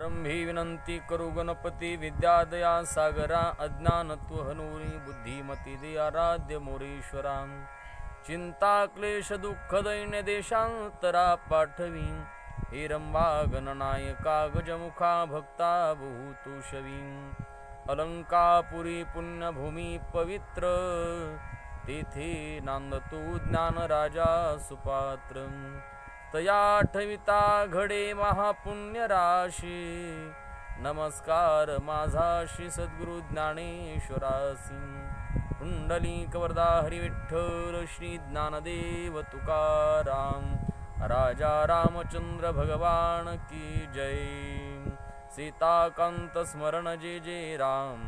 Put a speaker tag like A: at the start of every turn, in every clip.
A: आरंभी विनंती करू गणपती विद्यादया सागरा अज्ञानत्व हनुरी बुद्धिमती दे आराध्य मोरेश्वरा चिंता क्लेश दुःख दैन्य देशांतरा पाठवी हिरंबा गणनायका गजमुखा भक्ता बहुतुषवी अलंकापुरी पुण्यभूमी पवित्र तेथे नांदतो ज्ञान राजा सुपात्र तया ठविता घडे महापुण्य राशी नमस्कार माझा श्री सद्गुरु ज्ञानेश्वरासी पुंडलिक वरदा हरी विठ्ठल श्री ज्ञानदेव तुकाराम राजा रामचंद्र भगवान की जय सीताकांत स्मरण जय जय राम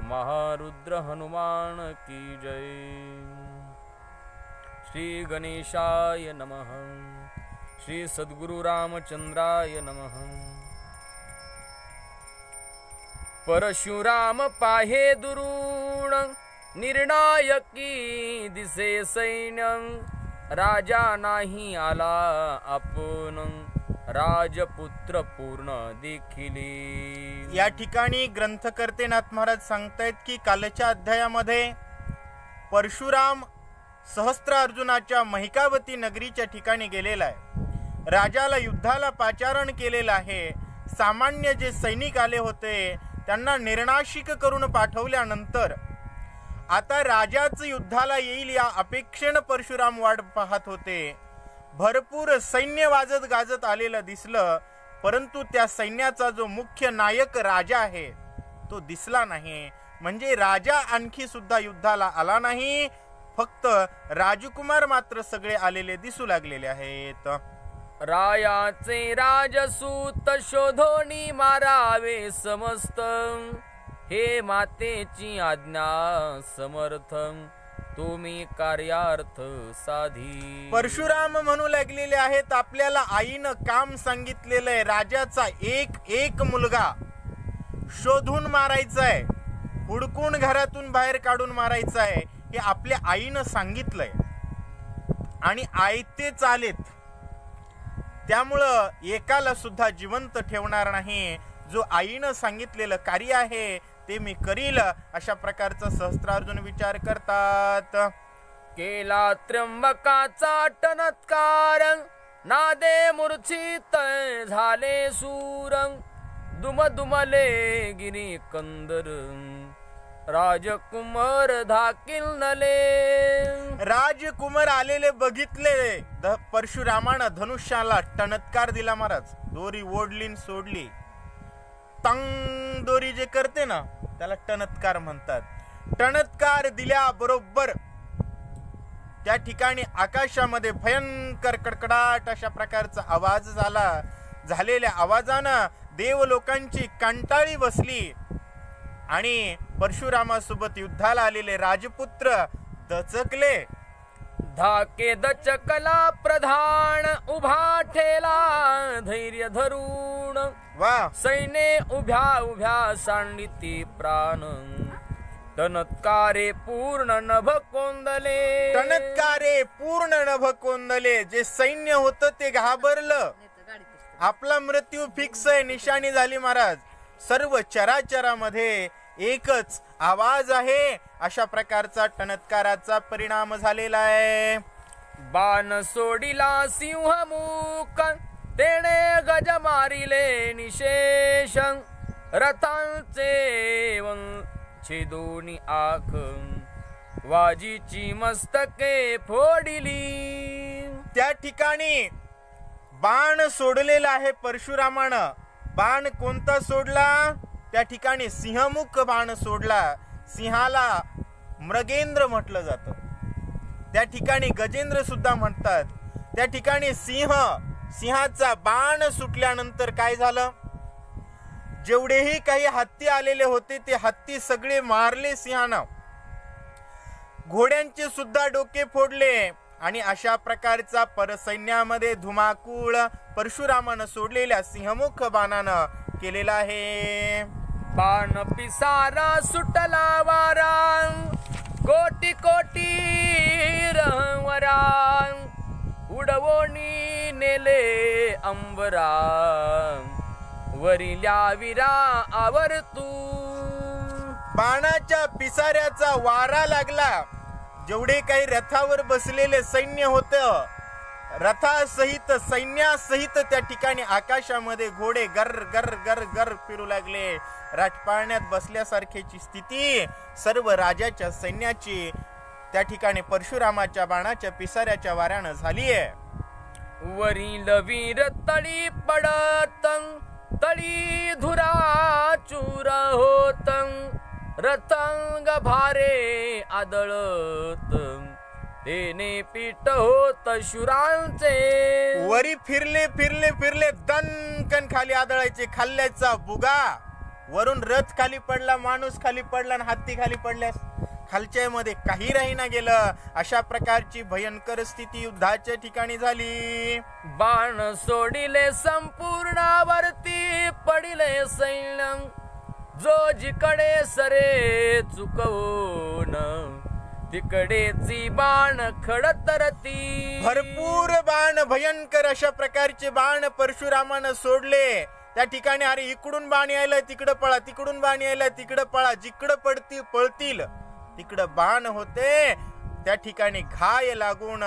A: महारुद्र हनुमान की जय श्री गणेशाय नमः श्री सद्गुरु रामचंद्राय नमः परशुराम पाहे दुरुण निर्णायकी दिसे सैन्य राजा नाही आला आपण राजपुत्र पूर्ण देखिले।
B: या ठिकाणी ग्रंथकर्ते नाथ महाराज सांगतायत की कालच्या अध्यायामध्ये परशुराम सहस्त्र अर्जुनाच्या महिकावती नगरीच्या ठिकाणी गेलेला आहे। राजाला युद्धाला पाचारण केलेलं आहे। सामान्य जे सैनिक आले होते त्यांना निर्नाशिक करून पाठवल्यानंतर आता राजाच युद्धाला येईल या अपेक्षेने परशुराम वाट पाहत होते। भरपूर सैन्य वाजत गाजत आलेलं दिसलं, परंतु त्या सैन्याचा जो मुख्य नायक राजा आहे तो दिसला नाही। म्हणजे राजा आणखी सुद्धा युद्धाला आला नाही, फक्त राजकुमार मात्र सगळे आलेले दिसू लागलेले आहेत।
A: रायाचे राजसूत शोधोनी मारावे समस्त हे मातेची आज्ञा समर्थ तुम्ही कार्यार्थ साधी।
B: परशुराम म्हणू लागलेले आहेत आपल्याला आईनं काम सांगितलेलं आहे, राजाचा एक एक मुलगा शोधून मारायचा आहे, हुडकून घरातून बाहेर काढून मारायचा आहे हे आपल्या आईनं सांगितलंय आणि आयते चालेत, त्यामुळं एकाला सुद्धा जिवंत ठेवणार नाही। जो आईनं सांगितलेलं कार्य आहे ते मी करील अशा प्रकारचा सहस्त्रार्जुन विचार करतात।
A: केला त्र्यंबकाचा टनत्कार नादे मूर्छित झाले सूर दुमदुमले गिरी कंदर राजकुमार धाकिल नले।
B: राजकुमार आलेले बघितले, परशुरामानं धनुष्याला टणत्कार दिला महाराज, दोरी ओढली सोडली, तंग दोरी जे करते ना त्याला टणत्कार म्हणतात। टणत्कार दिल्या बरोबर त्या ठिकाणी आकाशामध्ये भयंकर कडकडाट अशा प्रकारचा आवाज झाला। झालेल्या आवाजानं देव लोकांची कंटाळी बसली आणि परशुरामासोबत युद्धाला आलेले राजपुत्र दचकले।
A: धाके दचकला प्रधान उभा ठेला धैर्य धरून
B: वा
A: सैन्य उभ्या उभ्या सांडिती प्राण टणत्कारे पूर्ण नभ कोंदले।
B: टणत्कारे पूर्ण नभ कोंदले, जे सैन्य होतं ते घाबरलं, आपला मृत्यू फिक्स आहे, निशाणी झाली महाराज। सर्व चराचरामध्ये एकच आवाज आहे, अशा प्रकारचा टणत्काराचा परिणाम झालेला आहे।
A: बाण सोडिला सिंहमुख तेणे गज मारिले निशेष रथांचे छेदोनी आख वाजीची मस्तके फोडिली।
B: त्या ठिकाणी बाण सोडलेला आहे परशुरामानं। बाण कोणता सोडला? त्या ठिकाणी सिंहमुख बाण सोडला। सिंहाला मृगेंद्र म्हटलं जातं, त्या ठिकाणी गजेंद्र सुद्धा म्हणतात। त्या ठिकाणी सिंहाचा बाण सुटल्यानंतर काय झालं? जेवढेही काही हत्ती आलेले होते ते हत्ती सगळे मारले सिंहानं, घोड्यांचे सुद्धा डोके फोडले आणि अशा प्रकारचा परसैन्यामध्ये धुमाकूळ परशुरामानं सोडलेल्या सिंहमुख बाणानं केलेला आहे।
A: बाण पिसारा सुटला वारा कोटी कोटी रहवरा उडवोनी नेले अंबरा वरिल्या वीरा आवर तू.
B: बाणाच्या पिसाऱ्याचा वारा लागला. जेवढे काही रथावर बसलेले सैन्य होतं, रथासहित सैन्यासहित त्या ठिकाणी आकाशामध्ये घोडे गर गर गर गर फिरू लागले. राजपाळण्यात बसल्यासारखीची स्थिती सर्व राजाच्या सैन्याची त्या ठिकाणी परशुरामाच्या बाणाच्या पिसाऱ्याच्या वाऱ्यानं झालीये.
A: वरील वीर तळी पडत, तळी धुरा चूर होत, रतंग भारे आदळत, तेने पीठ होत शुरांचे.
B: वरी फिरले फिरले फिरले, दणकन खाली आदळायचे. खाल्ल्याचा बुगा, वरून रथ खाली पडला, माणूस खाली पडला आणि हत्ती खाली पडल्यास खालच्या मध्ये काही राहीना गेलं. अशा प्रकारची भयंकर स्थिती युद्धाच्या ठिकाणी झाली.
A: बाण सोडिले संपूर्णावरती, पडिले सैन्य जो जिकडे सरे चुकवून, तिकडेची बाण खडतरती.
B: भरपूर बाण, भयंकर अशा प्रकारचे बाण परशुरामानं सोडले. त्या ठिकाणी अरे इकडून बाण यायला तिकडं पळा, तिकडून बाण यायला तिकडं पळा, जिकडं पळतील तिकडं बाण होते. त्या ठिकाणी घाय लागून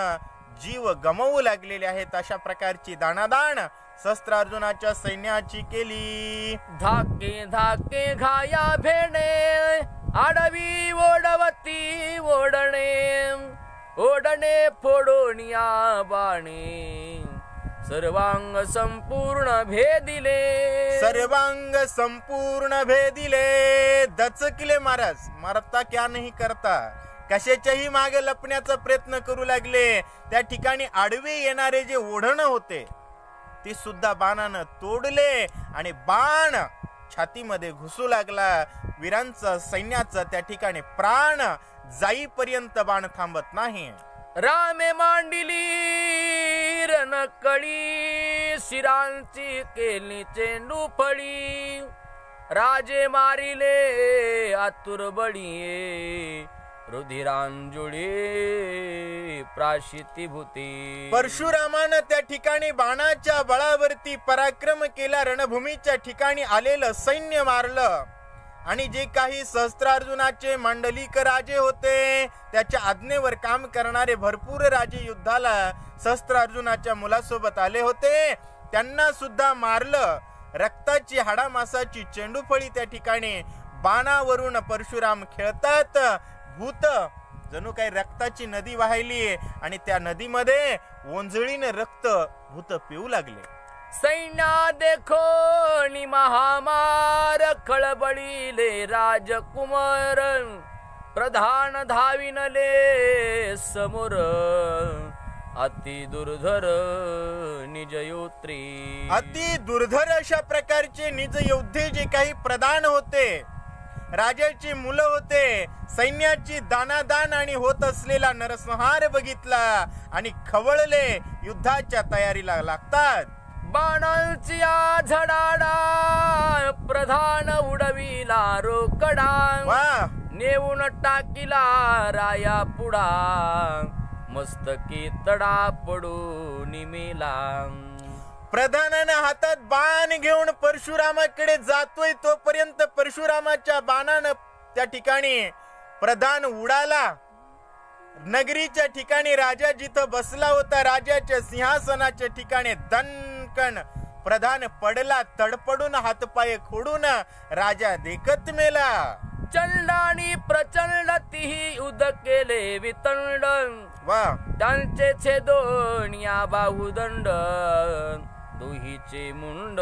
B: जीव गमवू लागलेले आहेत. अशा प्रकारची दाणादाण शस्त्रार्जुनाच्या सैन्याची केली.
A: धाके धाके घाया भेणे, आडवी ओढवती ओढणे, ओढणे फोडोनिया बाणे, सर्वांग संपूर्ण भेदिले.
B: सर्वांग संपूर्ण भेदिले. दचकले महाराज, मरता क्या नाही करता. कशाच्याही मागे लपण्याचा प्रयत्न करू लागले. त्या ठिकाणी आडवे येणारे जे ओढण होते ते सुद्धा बाणानं तोडले आणि बाण छातीमध्ये घुसू लागला. वीरांचा सैन्याचा त्या ठिकाणी प्राण जाईपर्यंत बाण थांबत नाही.
A: रामे मांडिली रणकळी, शिरांची केली चेंडू फळी, राजे मारिले आतुर बळी, रुधिरांजुळी प्राशिती भूती.
B: परशुरामानं त्या ठिकाणी बाणाच्या बळावरती पराक्रम केला. रणभूमीच्या ठिकाणी आलेलं सैन्य मारलं आणि जे काही सहस्त्रार्जुनाचे मांडलिक राजे होते, त्याच्या आज्ञेवर काम करणारे भरपूर राजे युद्धाला सहस्त्रार्जुनाच्या मुलासोबत आले होते, त्यांना सुद्धा मारलं. रक्ताची हाडामासाची चेंडूफळी त्या ठिकाणी बाणावरून परशुराम खेळतात. भूत जणू काही रक्ताची नदी वाहिली आणि त्या नदीमध्ये ओंजळीने रक्त भूत पिऊ लागले.
A: सैन्या देखो नि महामार, खळबळीले राजकुमार, प्रधान धाविनले समोर, अति दुर्धर निजयोत्री.
B: अति दुर्धर अशा प्रकारचे निज योद्धे जे काही प्रधान होते, राजाची मुलं होते, सैन्याची दानादान आणि होत असलेला नरसंहार बघितला आणि खवळले. युद्धाच्या तयारीला लागतात.
A: बाणांची झडाडा, प्रधान उडविला रोकडा, नेऊन टाकिला राया पुढा, मस्तकी तडा पडून मेला.
B: प्रधानानं हातात बाण घेऊन परशुरामाकडे जातोय, तोपर्यंत परशुरामाच्या बाणानं त्या ठिकाणी प्रधान उडाला. नगरीच्या ठिकाणी राजा जिथं बसला होता, राजाच्या सिंहासनाच्या ठिकाणी दणकन प्रधान पडला. तडपडून हातपाय खोडून राजा देखत मेला.
A: चंडानी प्रचंड तिही उद केले वितंड, त्यांचे छेदोनिया बाहुदंड, दोहीचे मुंड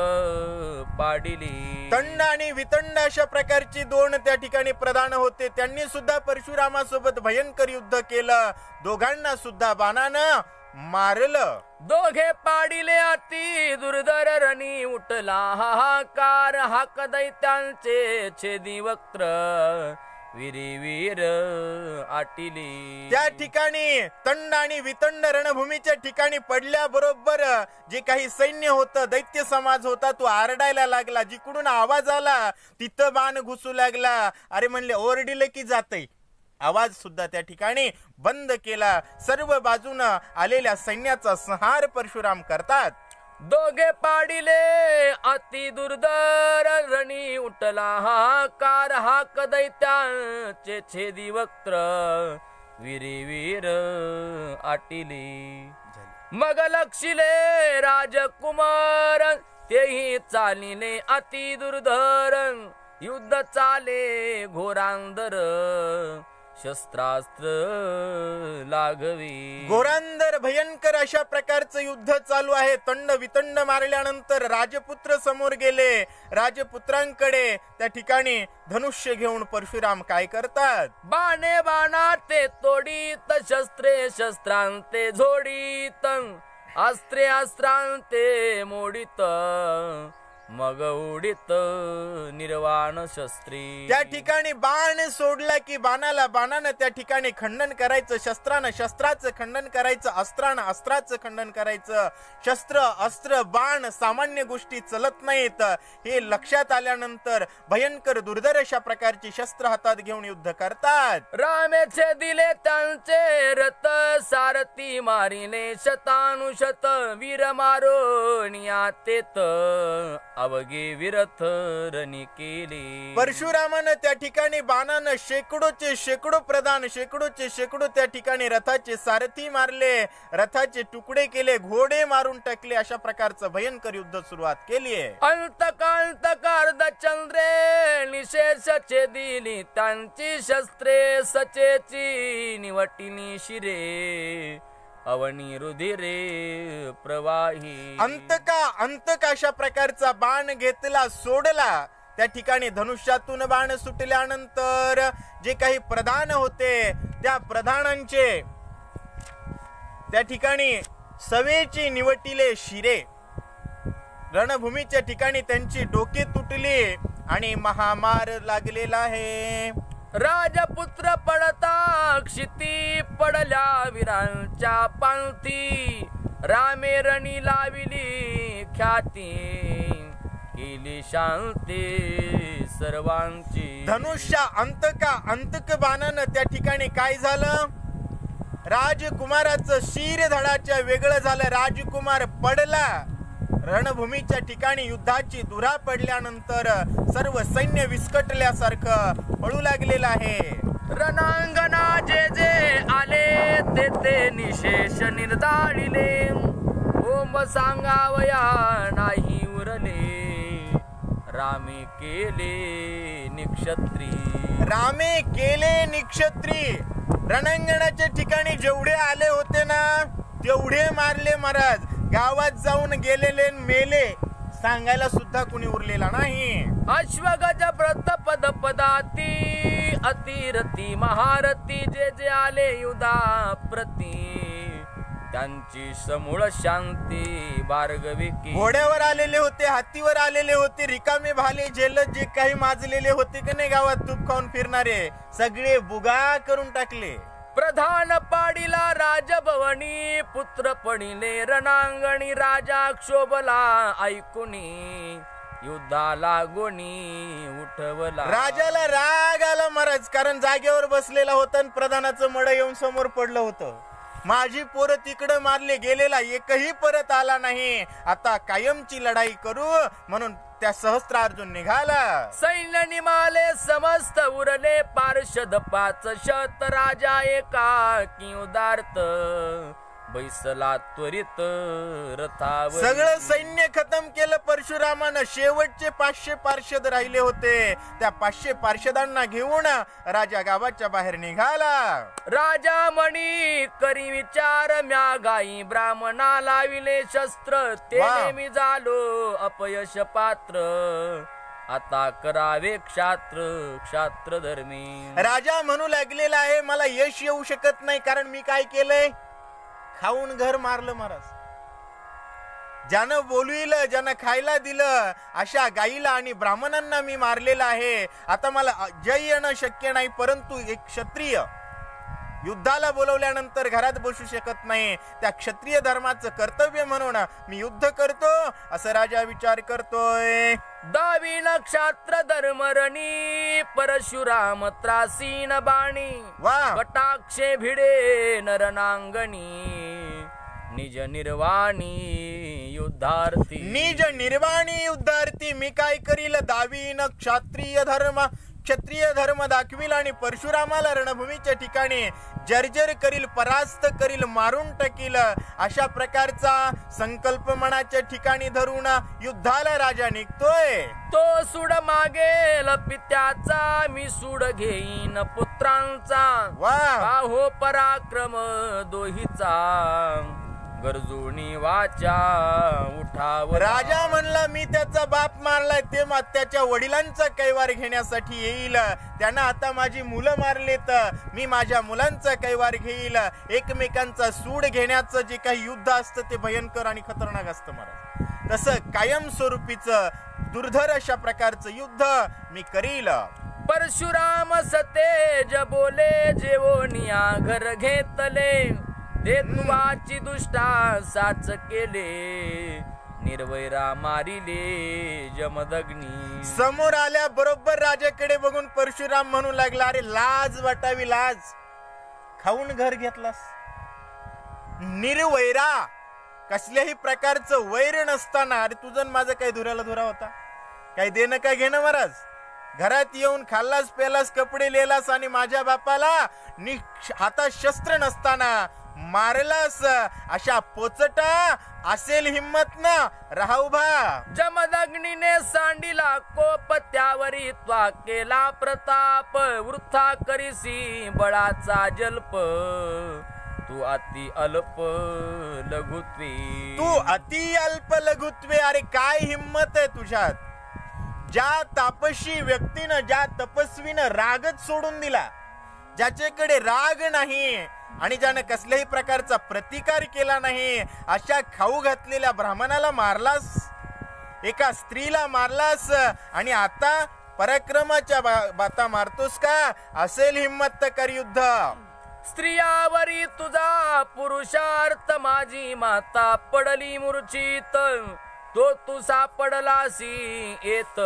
A: पाडिली.
B: तंड आणि वितंड अशा प्रकारची दोन त्या ठिकाणी प्रधान होते. त्यांनी सुद्धा परशुरामासोबत भयंकर युद्ध केलं. दोघांना सुद्धा बाणानं मारलं.
A: दोघे पाडिले अति दुर्धर रणी, उठला हाहाकार, हाक दैत्यांचे छेदी वक्त्र, वीरी वीर आटिली.
B: त्या ठिकाणी तंड आणि वितंड रणभूमीच्या ठिकाणी पडल्या बरोबर जे काही सैन्य होतं, दैत्य समाज होता, तो आरडायला लागला. जिकडून आवाज आला तिथं बाण घुसू लागला. अरे म्हणले ओरडिले की जातय, आवाज सुद्धा त्या ठिकाणी बंद केला. सर्व बाजूनं आलेल्या सैन्याचा संहार परशुराम करतात.
A: दोघे पाडिले अति दुर्धर रणी उठला हाकार हाक दैत्याचे छेदी वक्त्र वीर आटिली मग लक्षिले राजकुमार तेही चालिले अति दुर्धर युद्ध चाले घोरांदर शस्त्रास्त्र लागवी
B: घोरांदर भयंकर अशा प्रकारचं युद्ध चालू आहे. तंड वितंड मारल्यानंतर राजपुत्र समोर गेले. राजपुत्रांकडे त्या ठिकाणी धनुष्य घेऊन परशुराम काय करतात?
A: बाणे बाणाते तोडीत शस्त्रे शस्त्रांते झोडीत अस्त्रे अस्त्रांते मोडीत मग उडीत निर्वाण शस्त्री.
B: त्या ठिकाणी बाण सोडला की बाणाला बाणानं त्या ठिकाणी खंडन करायचं, शस्त्रानं शस्त्राचं खंडन करायचं, अस्त्रानं अस्त्राचं खंडन करायचं. शस्त्र अस्त्र बाण सामान्य गोष्टी चलत नाहीत हे लक्षात आल्यानंतर भयंकर दुर्धर अशा प्रकारची शस्त्र हातात घेऊन युद्ध करतात.
A: रामेचे दिले त्यांचे रथ सारथी मारिले शतानुशत वीर मारोनिया तेत अवघे विरथ रणी केली.
B: परशुरामानं त्या ठिकाणी बाणानं शेकडोचे शेकडो प्रधान शेकडोचे शेकडो त्या ठिकाणी रथाचे सारथी मारले, रथाचे तुकडे केले, घोडे मारून टाकले. अशा प्रकारचं भयंकर युद्ध सुरुवात केली आहे.
A: अंतकांतक अर्धचंद्रे निशेषचे दिली त्यांची शस्त्रे सचेची निवटिनी शिरे अवनी रुधिरे प्रवाही.
B: अंतका अशा प्रकारचा बाण घेतला सोडला. त्या ठिकाणी धनुष्यातून बाण सुटल्यानंतर जे काही प्रधान होते त्या प्रधानांचे त्या ठिकाणी सवेची निवटिले शिरे. रणभूमीच्या ठिकाणी त्यांची डोके तुटली आणि महामार लागलेला आहे.
A: राजपुत्र पडता क्षिती पडल्या वीरांच्या पंथी रामे रणी लाविली ख्याती केली शांती सर्वांची.
B: धनुष्या अंतक बाणानं त्या ठिकाणी काय झालं? राजकुमाराचं शिर धडाच्या वेगळं झालं. राजकुमार पडला. रणभूमीच्या ठिकाणी युद्धाची धुरा पडल्यानंतर सर्व सैन्य विस्कटल्यासारखं पळू लागलेलं आहे.
A: रणांगणा जे जे आले ते ते निशेष निर्दाळिले ओम सांगावया नाही उरले रामे केले निक्षत्री.
B: रामे केले निक्षत्री. रणांगणाच्या ठिकाणी जेवढे आले होते ना तेवढे मारले महाराज. गावात जाऊन गेलेले मेले सांगायला सुद्धा कुणी उरलेला नाही.
A: अश्वगज व्रत पद पदाती अतिरती महारथी जे जे आले युधा प्रती त्यांची समूळ शांती भार्गवी की.
B: घोड्यावर आलेले होते, हत्तीवर आलेले होते, रिकामे भाले जेल जे काही माजलेले होते की नाही गावात तूप खाऊन फिरणारे सगळे बुगा करून टाकले.
A: प्रधान पाडिला राजभवनी पुत्र पडिले रणांगणी राजा क्षोभला ऐकुनी युद्धाला गोणी उठवला.
B: राजाला राग आला महाराज, कारण जागेवर बसलेला होता आणि प्रधानाचं मड येऊन समोर पडलं होतं. माझी पोरं तिकडं मारले गेलेला एकही परत आला नाही. आता कायमची लढाई करू म्हणून त्या सहस्त्रार्जुन निघाला.
A: सैन्य निमाले समस्त उरले पार्षद 500 राजा एकाकी उदार्थ बैसला त्वरित रथावर.
B: सगळं सैन्य खतम केलं परशुरामानं. शेवटचे 500 पार्षद राहिले होते. त्या 500 पार्षदांना घेऊन राजा गावाच्या बाहेर निघाला.
A: राजा म्हणी करी विचार म्या गाई ब्राह्मणा लाविले शस्त्र ते मी झालो अपयश पात्र आता करावे क्षात्र धर्मी.
B: राजा म्हणू लागलेला आहे मला यश येऊ शकत नाही कारण मी काय केलंय? खाऊन घर मारलं महाराज. ज्यानं बोलविलं ज्यानं खायला दिलं अशा गाईला आणि ब्राह्मणांना मी मारलेला आहे. आता मला जय येणं शक्य नाही परंतु एक क्षत्रिय युद्धाला बोलवल्यानंतर घरात बसू शकत नाही. त्या क्षत्रिय धर्माचं कर्तव्य म्हणून मी युद्ध करतो असं राजा विचार करतोय.
A: दावी नक्षत्र धर्मरणी परशुराम त्रासीन बाणी कटाक्षे भिडे नरनांगणी निज निर्वाणी युद्ध युद्धार्थी
B: निज निर्वाणी युद्धार्थी मी काय करील दावीन क्षत्रिय धर्म दाखविल आणि परशुरामाला रणभूमीच्या ठिकाणी जर्जर करील, परास्त करील, मारून टाकील, अशा प्रकारचा संकल्प मनाच्या ठिकाणी धरून युद्धाला राजा निघतोय.
A: तो सूड मागेल पित्याचा, मी सूड घेईन पुत्रांचा.
B: वा
A: हो पराक्रम दोहीचा, गरजोनी वाचा उठाव.
B: राजा म्हणला मी त्याचा बाप मारलाय, ते त्याच्या वडिलांचा कैवार घेण्यासाठी येईल. त्यानं आता माझी मुलं मारलेत, मी माझ्या मुलांचा कैवार घेईल. एकमेकांचा सूड घेण्याचं जे काही युद्ध असतं ते भयंकर आणि खतरनाक असतं महाराज. तसं कायमस्वरूपीचं दुर्धर अशा प्रकारचं युद्ध मी करील.
A: परशुराम सतेज बोले, जेवोनिया घर घेतले. देतुवाची दुष्टा साच केले, निर्वैरा मारिले जमदग्नी.
B: समोर आल्या बरोबर राजाकडे बघून परशुराम म्हणू लागला, अरे लाज वाटावी लाज, खाऊन घर घेतलास. निर्वैरा, कसल्याही प्रकारचं वैर नसताना, अरे तुझं माझं काही धुऱ्याला धुरा होता, काही देणं काय घेणं महाराज. घरात येऊन खाल्लास पेलास, कपडे लिहिलास आणि माझ्या बापाला हातात शस्त्र नसताना मारलास. अशा पोचटा असेल हिम्मत ना राहा उभा.
A: जमदग्नीने सांडिला कोप, त्यावरी त्वा केला प्रताप. वृथा करीसी बळाचा जल्प, तू अति अल्प लघुत्वे.
B: तू अति अल्प लघुत्वे, अरे काय हिम्मत आहे तुझ्यात. ज्या तापसी व्यक्तीनं, ज्या तपस्वीनं रागच सोडून दिला, ज्याच्याकडे राग नाही आणि ज्यानं कसल्याही प्रकारचा प्रतिकार केला नाही, अशा खाऊ घातलेल्या ब्राह्मणाला मारलास, एका स्त्रीला मारलास आणि आता पराक्रमाच्या बाता मारतोस का. असेल हिम्मत तर कर युद्ध.
A: स्त्रियावरी तुझा पुरुषार्थ, माझी माता पडली मूर्छित. तो तू सापडलासी येत,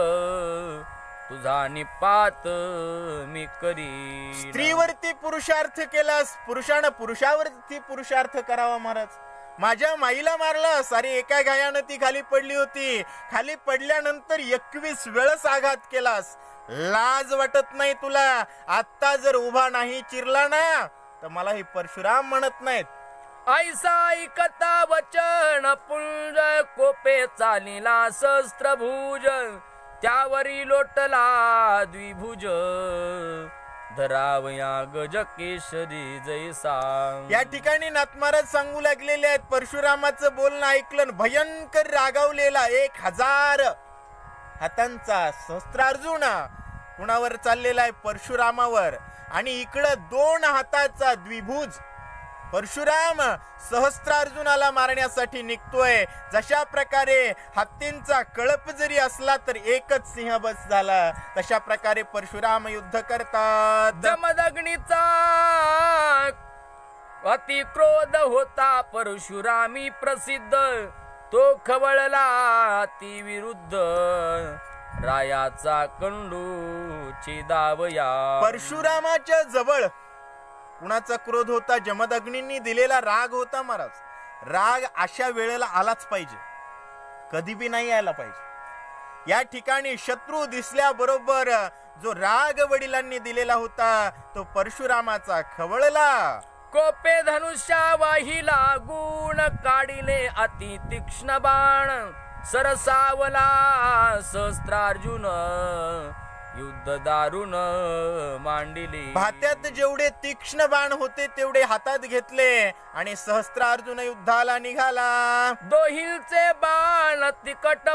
A: तुझा निपात मी करी.
B: स्त्रीवरती पुरुषार्थ केलास, पुरुषानं पुरुषावरती पुरुषार्थ करावा महाराज. माझ्या माईला मारलास, अरे एका गायानं ती खाली पडली होती, खाली पडल्यानंतर 21 वेळस आघात केलास. लाज वाटत नाही तुला. आता जर उभा नाही चिरला ना तर मला ही परशुराम म्हणत नाहीत.
A: ऐसा ऐकता वचन पुंज, कोपे चालिला सहस्त्रभुज. त्यावरी लोटला द्विभुज, धरावया गज केशरी जैसा.
B: या ठिकाणी नाथ महाराज सांगू लागलेले आहेत, परशुरामाचं बोलणं ऐकलं, भयंकर रागावलेला 1000 हातांचा सहस्त्रार्जुन कुणावर चाललेला आहे, परशुरामावर. आणि इकडं 2 हाताचा द्विभुज परशुराम सहस्त्रार्जुनाला मारण्यासाठी निघतोय. जशा प्रकारे हत्तींचा कळप जरी असला तर एकच सिंह बस झाला, तशा प्रकारे परशुराम युद्ध करतात.
A: जमदग्नीचा अति क्रोध होता परशुरामी प्रसिद्ध. तो खवळला अति विरुद्ध, रायाचा कंडू छेदावया.
B: परशुरामाच्या जवळ कुणाचा क्रोध होता? जमदग्नींनी दिलेला राग होता महाराज. राग अशा वेळेला आलाच पाहिजे, कधी बी नाही यायला पाहिजे. या ठिकाणी शत्रू दिसल्याबरोबर जो राग वडिलांनी दिलेला होता तो परशुरामाचा खवळला.
A: कोपे धनुष्या वाहिला गुण, काढिले अति तीक्ष्ण बाण. सरसावला सहस्त्रार्जुन, युद्ध दारुण मांडिले.
B: भात्यात जेवढे तीक्ष्ण बाण होते तेवढे हातात घेतले आणि सहस्त्रार्जुन युद्धाला निघाला.
A: दोहिलचे बाण तिकट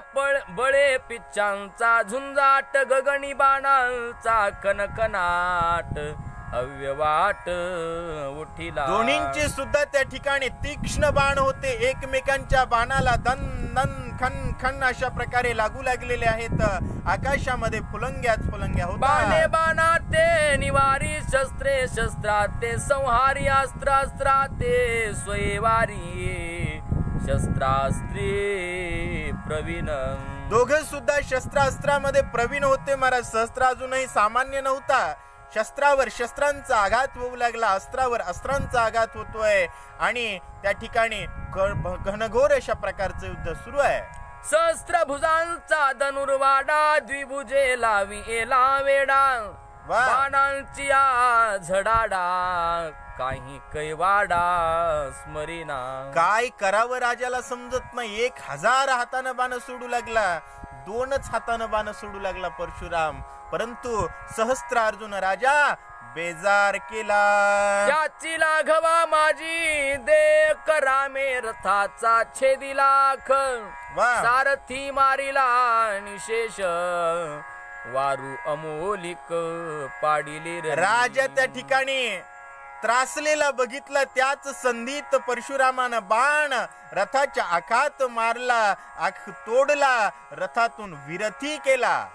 A: बळे, पिच्चांचा झुंजाट, गगनी बाणांचा कनकनाट, अव्यवाट उठिला.
B: दोन्हींचे सुद्धा त्या ठिकाणी तीक्ष्ण बाण होते. एकमेकांच्या बाणाला दन दन खन खन अशा प्रकारे लागू लागलेले आहेत. आकाशामध्ये फुलंग्याच फुलंग्या होतात.
A: बाणे बाणाते निवारी, शस्त्रे शस्त्राते संहारी, अस्त्रास्त्राते स्वयंवारी, शस्त्रास्त्रे प्रवीण.
B: दोघं सुद्धा शस्त्रास्त्रामध्ये प्रवीण होते महाराज. सहस्त्रार्जुनही सामान्य नव्हता. शस्त्रावर शस्त्रांचा आघात होऊ लागला, अस्त्रावर अस्त्रांचा आघात होतोय आणि त्या ठिकाणी घनघोर अशा प्रकारचं युद्ध सुरू आहे.
A: सहस्त्र भुजांचा धनुर्वाडा, द्विभुजे लावी एला वेडा, बाणांची झडाडा, काही कैवाडा स्मरीना. काय करावं राजाला समजत नाही. 1000 हातानं बाण सोडू लागला, 2च हातानं बाण सोडू लागला परशुराम. परंतु सहस्त्र अर्जुन राजा बेजार केला. त्याची लाघवा माझी दे करामे रथाचा छेदी लाख, सारथी मारिला निशेष वारू अमोलिक पाडिले. राजा
B: त्या ठिकाणी त्रासलेला बघितला. त्याच संधीत परशुरामानं बाण रथाच्या आखात मारला, आख तोडला, रथातून विरथी केला.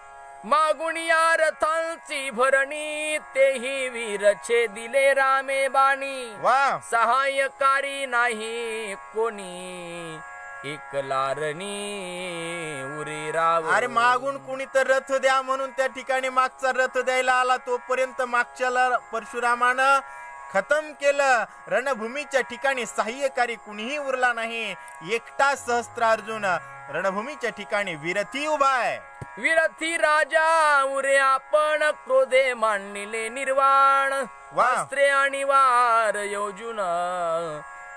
A: मागून या रथांची भरणी, तेही वीर छेदिले रामे बाणी. सहाय्यकारी नाही कोणी, एकलारणी उरे राव.
B: अरे मागून कुणी तर रथ द्या म्हणून त्या ठिकाणी मागचा रथ द्यायला आला, तोपर्यंत मागच्याला परशुरामानं खतम केलं. रणभूमीच्या ठिकाणी सहाय्यकारी कुणीही उरला नाही. एकटा सहस्त्रार्जुन रणभूमीच्या ठिकाणी विरथी उभा आहे.
A: विरथी राजा उरे आपण क्रोधे मांडले निर्वाण, वस्त्रे आणि वार योजून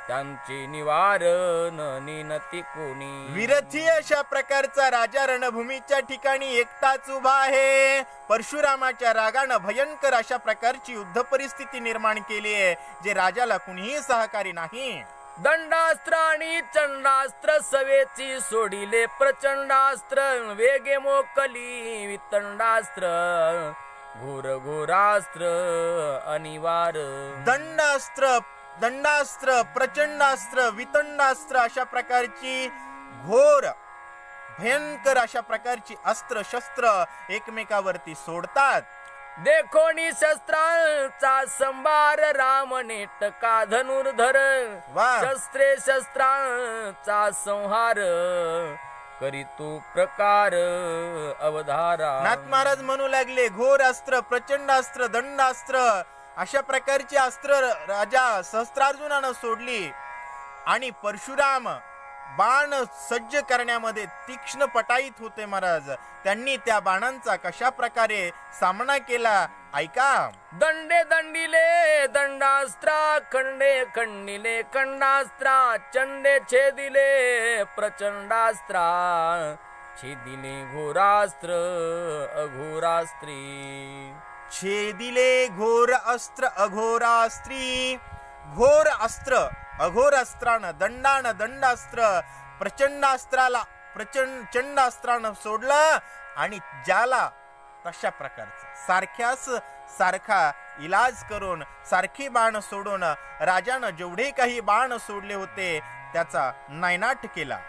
A: त्यांचे निवारण निनती कोणी.
B: विरथी अशा प्रकारचा राजा रणभूमीच्या ठिकाणी एकटाच उभा आहे. परशुरामाच्या रागानं भयंकर अशा प्रकारची युद्ध परिस्थिती निर्माण केली आहे, जे राजाला कुणीही सहकारी नाही.
A: दंडास्त्र आणि चंडास्त्र सवेची सोडिले प्रचंडास्त्र, वेगे मोकली वितंडास्त्र घोर घोरास्त्र अनिवार.
B: दंडास्त्र प्रचंडास्त्र वितंडास्त्र अशा प्रकारची घोर भयंकर अशा प्रकारची अस्त्र शस्त्र एकमेकावरती सोडतात.
A: देखोनी शस्त्रांचा संभार, राम नेटका धनुर्धर, शस्त्रे शस्त्रांचा संहार, करीतो प्रकार अवधारा.
B: नाथ महाराज म्हणू लागले, घोर अस्त्र, प्रचंडास्त्र, दंडास्त्र अशा प्रकारची अस्त्र राजा सहस्त्रार्जुनानं सोडली आणि परशुराम बाण सज्ज करण्यामध्ये तीक्ष्ण पटाईत होते. महाराज त्यांनी त्या बाणांचा कशा प्रकारे सामना केला ऐका.
A: दंडे दंडिले दंडास्त्रा, खंडे खंडिले खंडास्त्रा, चंडे छेदिले प्रचंडास्त्रा, छेदिले घोरास्त्र अघोरास्त्री.
B: छेदिले घोर अस्त्र अघोरास्त्री. घोर अस्त्र अघोर अस्त्रानं, दंडानं दंडास्त्र, प्रचंडास्त्राला प्रचंडास्त्रानं सोडलं आणि ज्याला तशा प्रकारचा सारखा इलाज करून सारखी बाण सोडून राजानं जेवढे काही बाण सोडले होते त्याचा नायनाट केला.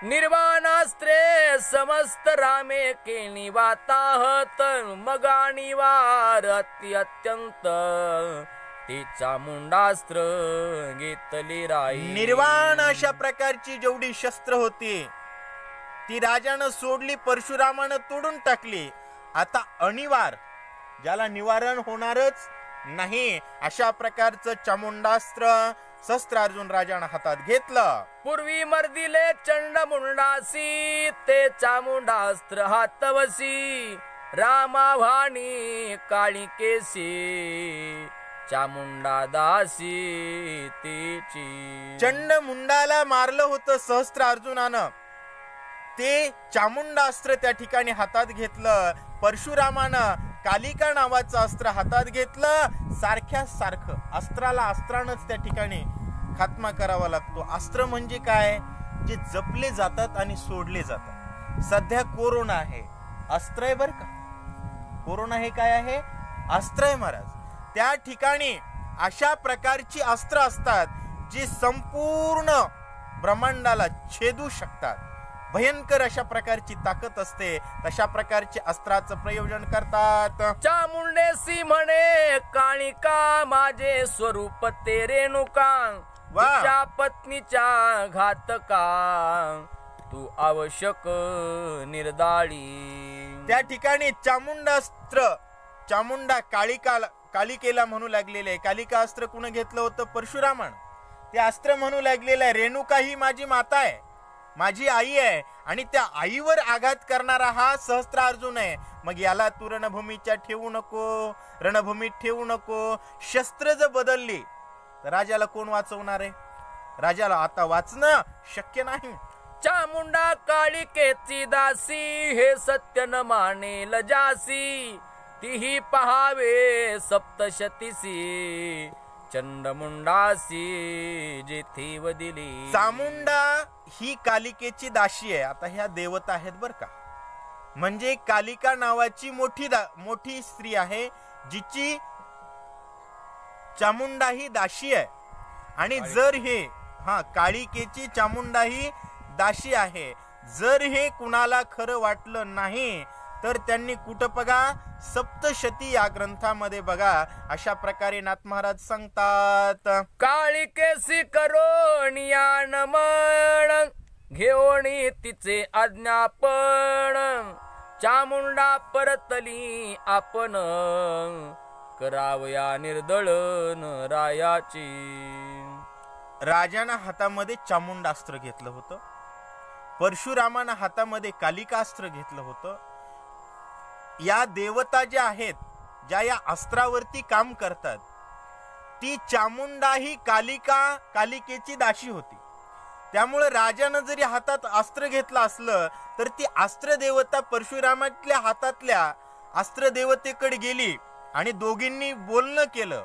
A: निर्वाणास्त्रे समस्त रामे केली वाताहत, मगाणी वार अति अत्यंत ते चामुंडास्त्र घेतले राई.
B: निर्वाण अशा प्रकारची जेवढी शस्त्र होती ती राजानं सोडली, परशुरामानं तोडून टाकली. आता अनिवार ज्याला निवारण होणारच नाही अशा प्रकारचं चामुंडास्त्र सहस्त्रार्जुन राजानं हातात घेतलं.
A: पूर्वी मर्दिले चंडमुंडासी, ते चामुंडास्त्र हातवसी, रामाभाणी काळी केसी, चामुंडा दासी तिची.
B: चंडमुंडाला मारलं होतं सहस्त्रार्जुनानं, ते चामुंडास्त्र त्या ठिकाणी हातात घेतलं. परशुरामानं कालिका नावाचं अस्त्र हातात घेतलं. सारखं अस्त्राला अस्त्रानंच त्या ठिकाणी खात्मा करावा लागतो. अस्त्र म्हणजे काय, जे जपले जातात आणि सोडले जातात. सध्या कोरोना आहे, अस्त्र आहे बर का. कोरोना हे काय आहे, अस्त्र आहे महाराज. त्या ठिकाणी अशा प्रकारची अस्त्र असतात जी संपूर्ण ब्रह्मांडाला छेदू शकतात. भयंकर अशा प्रकारची ताकद असते. तशा प्रकारचे अस्त्राचं प्रयोजन करतात.
A: चामुंडेसी म्हणे काळिका, माझे स्वरूप ते रेणुका, तिच्या पत्नीच्या घातका, तू आवश्यक निर्दाळी.
B: त्या ठिकाणी चामुंडा कालिकेला म्हणू लागलेले आहे. कालिका अस्त्र कुण घेतलं होतं? परशुरामन. ते अस्त्र म्हणू लागलेलं आहे, रेणुका ही माझी माता आहे, माझी आई आहे, आणि त्या आईवर आघात करणारा हा सहस्त्रार्जुन आहे. मग याला तू रणभूमीच्या ठेवू नको, रणभूमीत ठेवू नको. शस्त्र जर बदलली तर राजाला कोण वाचवणार आहे? राजाला आता वाचणं शक्य नाही.
A: चामुंडा काळिकेची दासी, हे सत्य न मानेल जासी. तीही पहावे सप्तशतीसी, चंडमुंडासी जेथे वदिली.
B: चामुंडा ही कालिकेची दाशी आहे. आता ह्या देवता आहेत बर का, म्हणजे कालिका नावाची मोठी स्त्री आहे, जिची चामुंडा ही दाशी आहे. आणि जर हे कालिकेची चामुंडा ही दाशी आहे, जर हे कुणाला खरं वाटलं नाही तर त्यांनी कुठं बघा, सप्तशती या ग्रंथामध्ये बघा, अशा प्रकारे नाथ महाराज सांगतात.
A: काळिकेसी करोनिया नमन, घेऊनी तिचे आज्ञापन. चामुंडा परतली आपण, करावया निर्दळन रायाची.
B: राजानं हातामध्ये चामुंडास्त्र घेतलं होतं, परशुरामानं हातामध्ये कालिकास्त्र घेतलं होतं. या देवता ज्या आहेत, ज्या या अस्त्रावरती काम करतात, ती चामुंडा ही कालिकेची दाशी होती. त्यामुळे राजानं जरी हातात अस्त्र घेतलं असलं तर ती अस्त्र देवता परशुरामाच्या हातातल्या अस्त्र देवतेकडे गेली आणि दोघींनी बोलणं केलं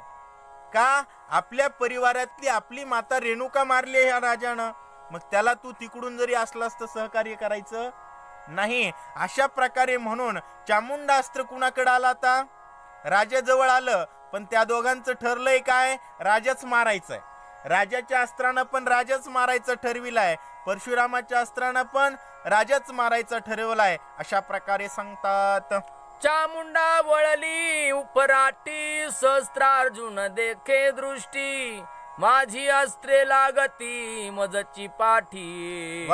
B: का, आपल्या परिवारातली आपली माता रेणुका मारली ह्या राजानं, मग त्याला तू तिकडून जरी असलास तर सहकार्य करायचं नाही. अशा प्रकारे म्हणून चामुंडास्त्र कुणाकडे आला? आता राजाजवळ आलं, पण त्या दोघांचं ठरलंय काय? राजाच मारायचंय. राजाच्या अस्त्रानं पण राजाच मारायचं ठरविलाय, परशुरामाच्या अस्त्रानं पण राजाच मारायचं ठरवलाय. अशा प्रकारे सांगतात.
A: चामुंडा वळली उपराटी, सहस्त्रार्जुन देखे दृष्टी. माझी अस्त्रे लागती मजची पाठी,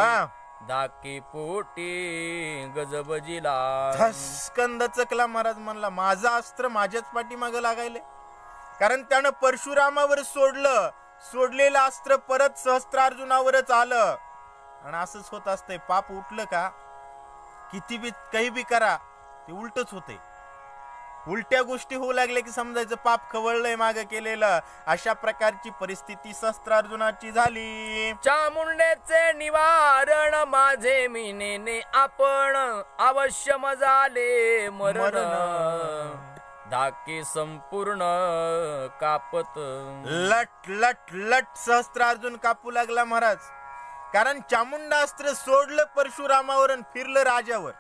A: दाके पोटी गजबजिला.
B: स्कंद चकला. महाराज म्हणला, माझं अस्त्र माझ्याच पाठीमागं लागायले. कारण त्यानं परशुरामावर सोडलेलं अस्त्र परत सहस्त्रार्जुनावरच आलं. आणि असंच होत असतंय, पाप उठलं का किती बी काही बी करा ते उलटच होते. उलट्या गोष्टी होऊ लागल्या की समजायचं पाप खवळलंय मागे केलेलं. अशा प्रकारची परिस्थिती सहस्त्रार्जुनाची झाली.
A: चामुंडेचे निवारण माझे मिनेने आपण, अवश्य मजाले मरण. धाके संपूर्ण कापत.
B: लट लट लट सहस्त्रार्जुन कापू लागला महाराज. कारण चामुंडास्त्र सोडलं परशुरामावर आणि फिरलं राजावर.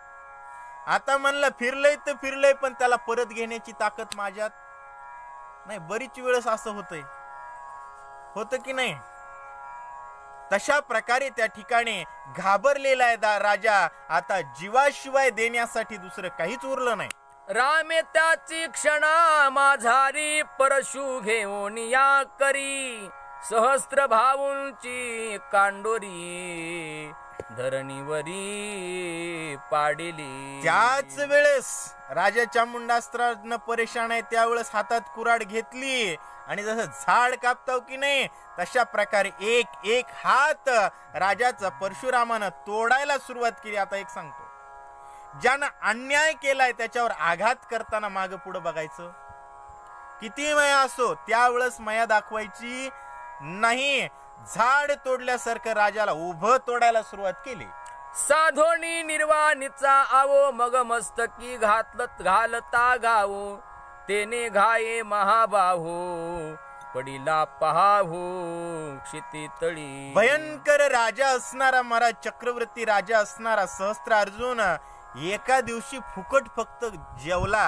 B: आता म्हणलं फिरलंय तर फिरलंय, पण त्याला परत घेण्याची ताकद माझ्यात नाही. बरीच वेळेस असं होतं की नाही? तशा प्रकारे त्या ठिकाणी घाबरलेला आहे राजा. आता जीवाशिवाय देण्यासाठी दुसरं काहीच उरलं नाही.
A: रामे त्याची क्षणा माझारी, परशु घेऊन या करी. सहस्त्र भाऊंची कांडोरी, धरणीवरी पाडिली.
B: त्याच वेळेस राजा चामुंडास्त्रानं परेशान आहे, त्यावेळेस हातात कुऱ्हाड घेतली आणि जसं झाड कापताव की नाही तशा प्रकारे एक एक हात राजाचा परशुरामानं तोडायला सुरुवात केली. आता एक सांगतो, ज्यानं अन्याय केलाय त्याच्यावर आघात करताना मागे पुढे बघायचं. किती माया असो त्यावेळेस माया दाखवायची नाही. झाड तोडल्यासारखं राजाला उभं तोडायला सुरुवात केली.
A: साधोनी निर्वाणीचा आवो, मग मस्तकी घालता गावो. तेने घाये महाबाहो, पडिला पहावो क्षिती तळी.
B: भयंकर राजा असणारा महाराज, चक्रवर्ती राजा असणारा सहस्त्रार्जुन एका दिवशी फुकट फक्त जेवला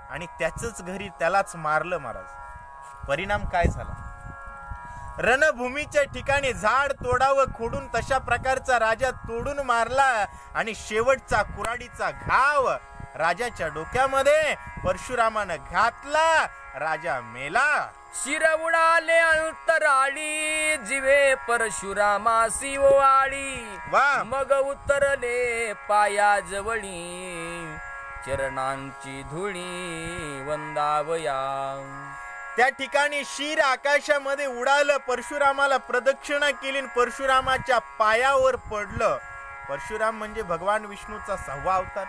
B: आणि त्याच घरी त्यालाच मारलं महाराज. परिणाम काय झाला? रणभूमीच्या ठिकाणी झाड तोडावं खोडून तशा प्रकारचा राजा तोडून मारला आणि शेवटचा कुऱ्हाडीचा घाव राजाच्या डोक्यामध्ये परशुरामानं घातला. राजा मेला.
A: शिर उडाले अंतराळी, जीवे परशुरामासी ओवाळी. मग उतरले पाया जवळी, चरणांची धुळी वंदावया.
B: त्या ठिकाणी शिर आकाशामध्ये उडालं, परशुरामाला प्रदक्षिणा केली, परशुरामाच्या पायावर पडलं. परशुराम म्हणजे भगवान विष्णूचा 6वा अवतार.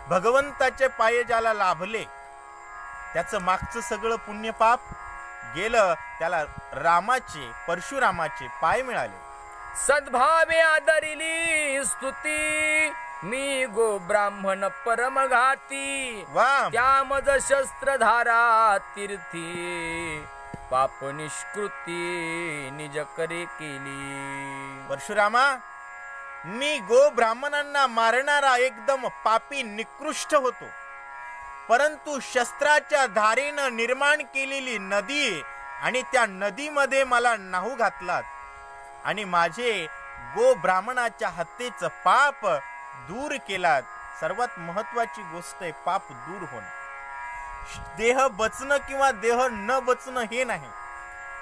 B: भगवंताचे पाय ज्याला लाभले त्याचं मागचं सगळं पुण्यपाप गेलं, त्याला परशुरामाचे पाय मिळाले.
A: सद्भावे आदरिली स्तुती मी गो ब्राह्मण परमघाती.
B: वा,
A: त्या मज शस्त्रधारा तीर्थी पाप निष्कृती निज करे केली.
B: परशुरामा, मी गो ब्राह्मणांना मारणारा एकदम पापी निकृष्ट होतो, परंतु शस्त्राच्या धारेनं निर्माण केलेली नदी आणि त्या नदीमध्ये मला न्हाऊ घातलात आणि माझे गो ब्राह्मणाच्या हत्येचं पाप दूर केलात. सर्वात महत्वाची गोष्ट आहे पाप दूर होणं. देह बचणं किंवा देह न बचणं हे नाही,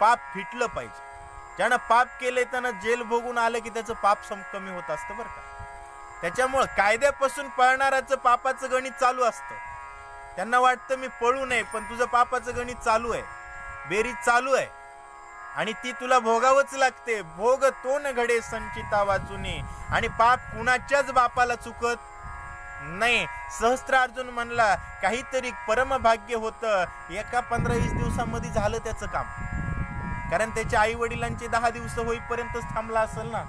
B: पाप फिटलं पाहिजे. ज्यानं पाप केले त्यानं जेल भोगून आलं की त्याचं पाप कमी होत असतं बरं का. त्याच्यामुळं कायद्यापासून पळणाऱ्याचं पापाचं गणित चालू असतं. त्यांना वाटतं मी पळू नये, पण तुझं पापाचं गणित चालू आहे, बेरीज चालू आहे आणि ती तुला भोगावंच लागते. भोग तो न घडे संचिता वाचुनी. आणि पाप कुणाच्याच बापाला चुकत नाही. सहस्त्रार्जुन म्हणला काहीतरी परमभाग्य होतं, एका 15-20 दिवसामध्ये झालं त्याचं काम, कारण त्याच्या आई वडिलांचे 10 दिवस होईपर्यंतच थांबला असेल ना.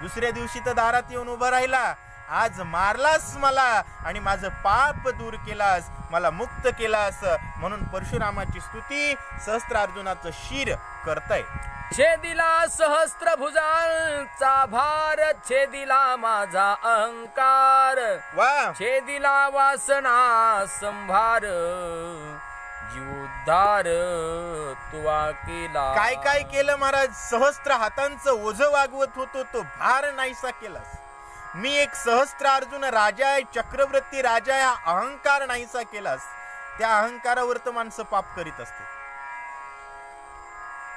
B: दुसऱ्या दिवशी तर दारात येऊन उभा राहिला, आज मारलास मला आणि माझं पाप दूर केलास, मला मुक्त केलास. म्हणून परशुरामाची स्तुती सहस्त्रार्जुनाचं शिर करताय.
A: छेदिला सहस्त्र भुजांचा भार, छेदिला माझा अहंकार.
B: वा,
A: छेदिला वासना संभार, जीवोद्धार तुवा केला.
B: काय काय केलं महाराज. सहस्त्र हातांचं ओझं वागवत होतो, तो भार नाहीसा केलास. मी एक सहस्त्रार्जुन राजा आहे, चक्रवर्ती राजा आहे, हा अहंकार नाहीसा केलास. त्या अहंकारावर तर माणसं पाप करीत असते.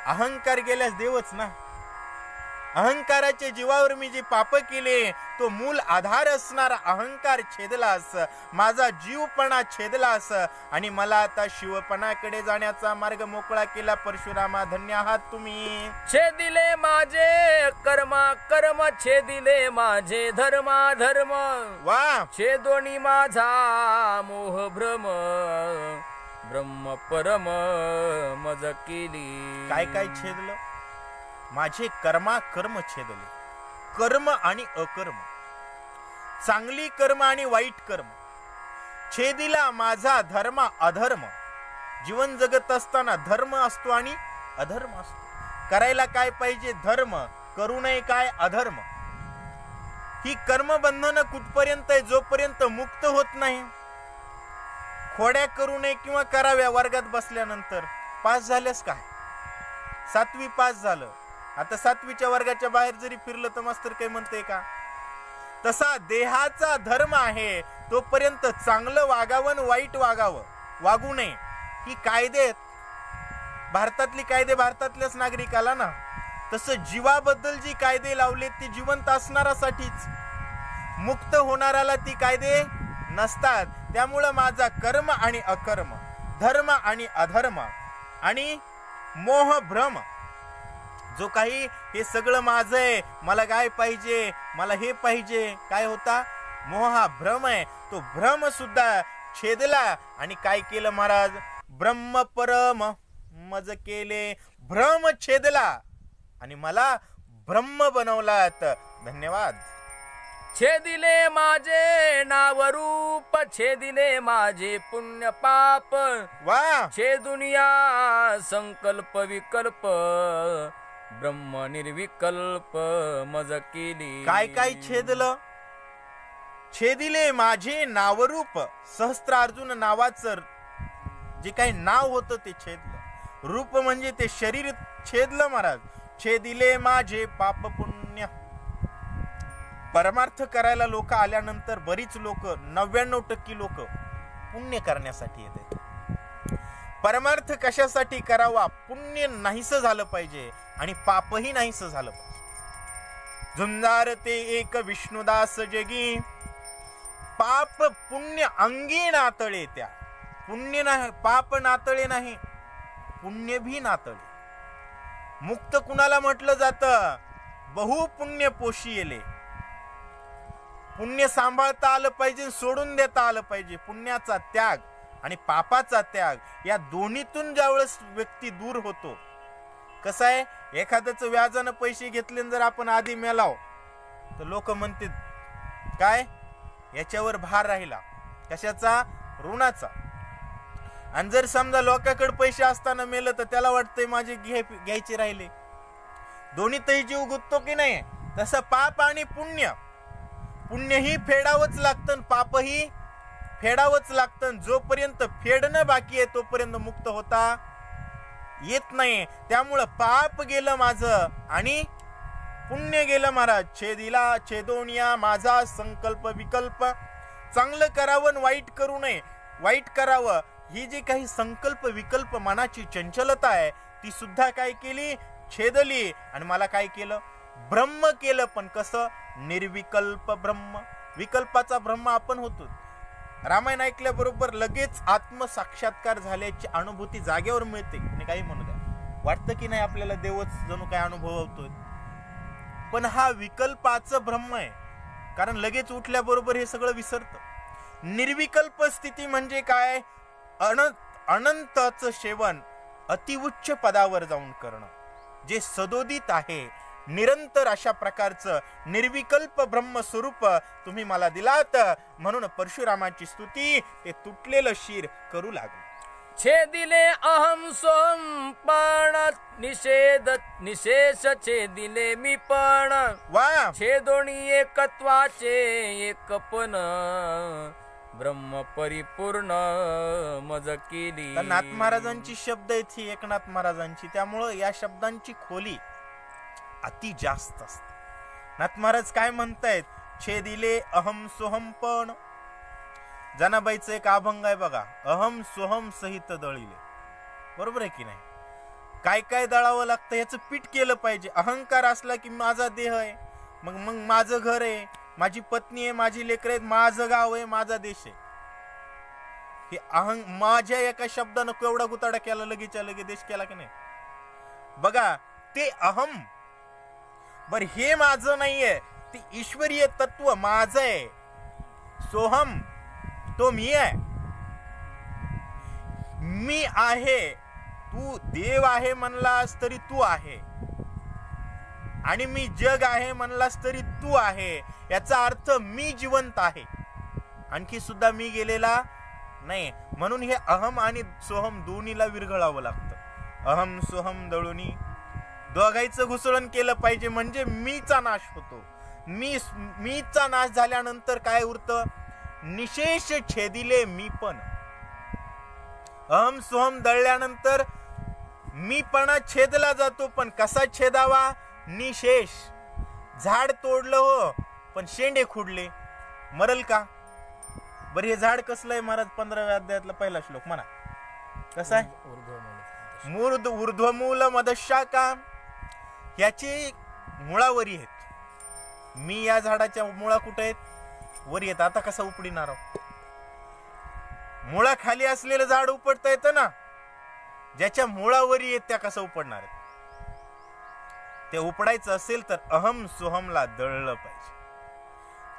B: अहंकार गेल्यास देवच ना. अहंकाराच्या जीवावर मी जे पाप केले तो मूल आधार असणारा अहंकार छेदलास, माझा जीवपणा छेदलास आणि मला आता शिवपणाकडे जाण्याचा मार्ग मोकळा केला. परशुरामा, धन्य आहात तुम्ही.
A: छेदिले माझे कर्मा कर्म, छेदिले माझे धर्मा धर्म.
B: वा,
A: छेदोनी माझा मोह भ्रम, ब्रह्म परम मज केली.
B: काय काय छेदलं. माझे कर्मा कर्म छेदले, कर्म आणि अकर्म, चांगली कर्म आणि वाईट कर्म. छेदिला माझा धर्म अधर्म. जीवन जगत असताना धर्म असतो आणि अधर्म असतो. करायला काय पाहिजे धर्म, करू नये काय अधर्म. ही कर्मबंधनं कुठपर्यंत आहे, जोपर्यंत मुक्त होत नाही. खोड्या करू नये किंवा कराव्या वर्गात बसल्यानंतर. पास झाल्यास काय, 7वी पास झालं, आता 7वीच्या वर्गाच्या बाहेर जरी फिरलं तर मास्तर काही म्हणते का. तसा देहाचा धर्म आहे, तोपर्यंत चांगलं वागावं, वाईट वागू नये. ही कायदे, भारतातली कायदे भारतातल्याच नागरिकाला ना. तसं जीवाबद्दल जी कायदे लावले ती जिवंत असणारासाठीच, मुक्त होणाऱ्याला ती कायदे नसतात. त्यामुळं माझा कर्म आणि अकर्म, धर्म आणि अधर्म आणि मोह भ्रम, जो काही हे सगळं माझं आहे, मला काय पाहिजे, मला हे पाहिजे, काय होता मोह, हा भ्रम आहे. तो भ्रम सुद्धा छेदला आणि काय केलं महाराज, ब्रह्म परम मज केले. भ्रम छेदला आणि मला ब्रह्म बनवलात. धन्यवाद.
A: छेदिले माझे नाव रूप, छेदिले माझे पुण्य पाप.
B: वा,
A: छेदुनिया संकल्प विकल्प, ब्रह्म निर्विकल्प मज केली.
B: काय काय छेदलं. छेदिले माझे नावरूप. सहस्त्रार्जुन नावाचं जे काही नाव होतं ते छेदलं. रूप म्हणजे ते शरीर छेदलं महाराज. छेदिले माझे पाप पुण्य. परमार्थ करायला लोक आल्यानंतर बरीच लोक, 99% लोक पुण्य करण्यासाठी येतात. परमार्थ कशासाठी करावा, पुण्य नाहीसं झालं पाहिजे आणि पापही नाहीसं झालं पाहिजे. झुंजार ते एक विष्णुदास जगी, पाप पुण्य अंगी नातळे त्या. पुण्य नाही, पाप नातळे नाही, पुण्य भी नातळे. मुक्त कुणाला म्हटलं जातं? बहु पुण्य पोशी येले. पुण्य सांभाळता आलं पाहिजे, सोडून देता आलं पाहिजे. पुण्याचा त्याग आणि पापाचा त्याग या दोन्हीतून ज्यावेळेस व्यक्ती दूर होतो. कसं आहे, एखाद्याच व्याजानं पैसे घेतले जर आपण आधी मेलाव तर लोक म्हणतात काय, याच्यावर भार राहिला कशाचा? ऋणाचा. आणि जर समजा लोकांकडे पैसे असताना मेलं तर त्याला वाटतंय माझे घ्यायचे राहिले. दोन्हीतही जीव गुंततो की नाही? तसं पाप आणि पुण्य, पुण्यही फेडावंच लागतं, पापही फेडावंच लागतं. जोपर्यंत फेडणं बाकी आहे तोपर्यंत मुक्त होता येत नाही. त्यामुळं पाप गेलं माझं आणि पुण्य गेलं महाराज. छेदिला छेदोनिया माझा संकल्प विकल्प. चांगलं करावं, वाईट करू नये, वाईट करावं, ही जी काही संकल्प विकल्प मनाची चंचलता आहे ती सुद्धा काय केली? छेदली. आणि मला काय केलं? ब्रह्म केलं. पण कसं? निर्विकल्प ब्रह्म. विकल्पाचा ब्रह्म आपण होतो. रामायण ऐकल्याबरोबर लगेच आत्मसाक्षात्कार झाल्याची अनुभूती जागेवर मिळते. आणि काही म्हणू द्या, वाटतं की नाही आपल्याला देवच जणू काय अनुभव होतोय. पण हा विकल्पाचं ब्रह्म आहे, कारण लगेच उठल्याबरोबर हे सगळं विसरतं. निर्विकल्प स्थिती म्हणजे काय? अनंताचं सेवन अतिउच्च पदावर जाऊन करणं, जे सदोदित आहे. निरंतर अशा प्रकारचं निर्विकल्प ब्रह्मस्वरूप तुम्ही मला दिलात. म्हणून परशुरामाची स्तुती ते तुटलेलं शिर करू लागले.
A: छेदिले अहम सोम पण निशेष छेदिले मी पण.
B: वा,
A: छेदोणी एकत्वाचे एकपण ब्रह्म परिपूर्ण मज केली.
B: नाथ महाराजांची शब्द आहेत ही, एकनाथ महाराजांची. त्यामुळं या शब्दांची खोली अति जास्त असते. नाथ महाराज काय म्हणतायत? छेदिले अहम सोहम पण. जनाबाईचं एक अभंग आहे बघा, अहम सोहम सहित दळिले. बरोबर आहे की नाही? काय काय दळावं लागतं याचं पीठ केलं पाहिजे. अहंकार असला की माझा देह आहे, मग माझं घर आहे, माझी पत्नी आहे, माझी लेकरं आहेत, माझं गाव आहे, माझा देश आहे. हे माझ्या एका शब्दानं केवढा गुताडा केला, लगेच देश केला की नाही? बघा, ते अहम. बर, हे माझं नाहीये, ते ईश्वरीय तत्व माझं आहे. सोहम तो मी आहे. मी आहे, तू देव आहे म्हणलास तरी तू आहे, आणि मी जग आहे म्हणलास तरी तू आहे. याचा अर्थ मी जिवंत आहे, आणखी सुद्धा मी गेलेला नाही. म्हणून हे अहम आणि सोहम दोन्हीला विरघळावं लागतं. अहम सोहम दळुनी दोघांचं घुसळण केलं पाहिजे, म्हणजे मीचा नाश होतो. मीचा नाश झाल्यानंतर काय उरतं? निशेष छेदिले मी पण. अहम सोहम दळल्यानंतर मीपणा छेदला जातो. पण कसा छेदावा? निशेष. झाड तोडलं हो, पण शेंडे खुडले, मरल का? बरं, हे झाड कसलं आहे महाराज? 15व्या अध्यायातला पहिला श्लोक म्हणा. कसा आहे? ऊर्ध्वमूल मदशाखा. याची मुळावरी आहेत. मी या झाडाच्या मुळा कुठे आहेत? वरी येत. आता कसा उपडिणार? मुळा खाली असलेलं झाड उपडता येतं ना, ज्याच्या मुळावरी येत त्या कसं उपडणार आहेत? ते उपडायचं असेल तर अहम सोहमला दळलं पाहिजे.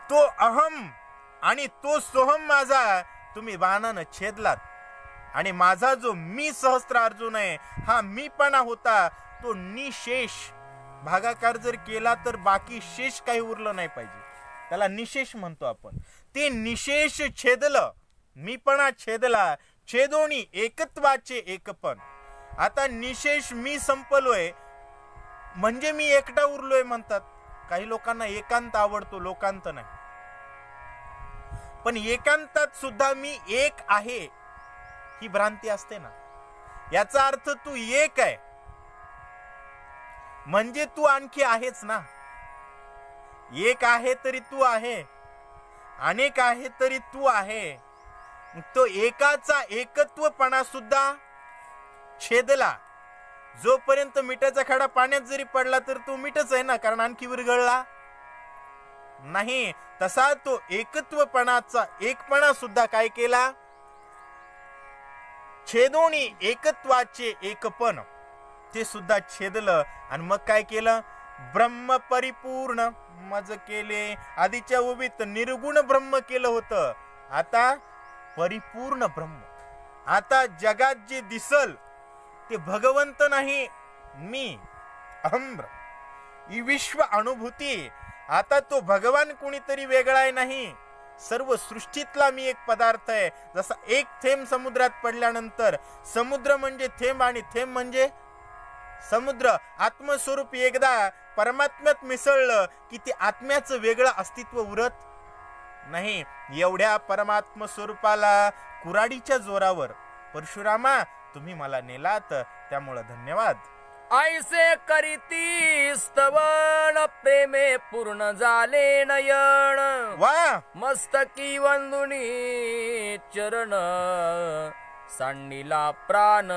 B: तो अहम आणि तो सोहम माझा तुम्ही बाणानं छेदलात, आणि माझा जो मी सहस्त्रार्जुन आहे, हा मीपणा होता तो निशेष. भागाकार जर केला तर बाकी शेष काही उरलं नाही पाहिजे, त्याला निशेष म्हणतो आपण. ते निशेष छेदलं, मीपणा छेदला. छेदोनी एकत्वाचे एकपण. आता निशेष मी संपलोय म्हणजे मी एकटा उरलोय म्हणतात. काही लोकांना एकांत आवडतो, लोकांत नाही. पण एकांतात सुद्धा मी एक आहे ही भ्रांती असते ना. याचा अर्थ तू एक आहे म्हणजे तू आणखी आहेच ना. एक आहे तरी तू आहे, अनेक आहे तरी तू आहे. तो एकाचा एकत्वपणा सुद्धा छेदला. जोपर्यंत मिठाचा खडा पाण्यात जरी पडला तर तो मिठच आहे ना, कारण आणखी विरघळला नाही. तसा तो एकत्वपणाचा एकपणा सुद्धा काय केला, छेदोनी एकत्वाचे एकपण ते सुद्धा छेदलं. आणि मग काय केलं, ब्रह्म परिपूर्ण मज केले. आधीच्या उभीत निर्गुण ब्रह्म केलं होतं, आता परिपूर्ण ब्रह्म. आता जगात जे दिसल ते भगवंत नाही, मी अहम ही विश्व अनुभूती. आता तो भगवान कोणीतरी वेगळा आहे नाही, सर्व सृष्टीतला मी एक पदार्थ आहे. जसा एक थेंब समुद्रात पडल्यानंतर समुद्र म्हणजे थेंब आणि थेंब म्हणजे समुद्र. आत्मस्वरूप एकदा परमात्म्यात मिसळलं की ते आत्म्याचं वेगळं अस्तित्व उरत नाही. एवढ्या परमात्म स्वरूपाला कुऱ्हाडीच्या जोरावर परशुरामा तुम्ही मला नेलात, त्यामुळे धन्यवाद.
A: ऐसे करीती स्तवन प्रेमे पूर्ण झाले नयन.
B: वा,
A: मस्तकी वंदुनी चरण सांडिला प्राण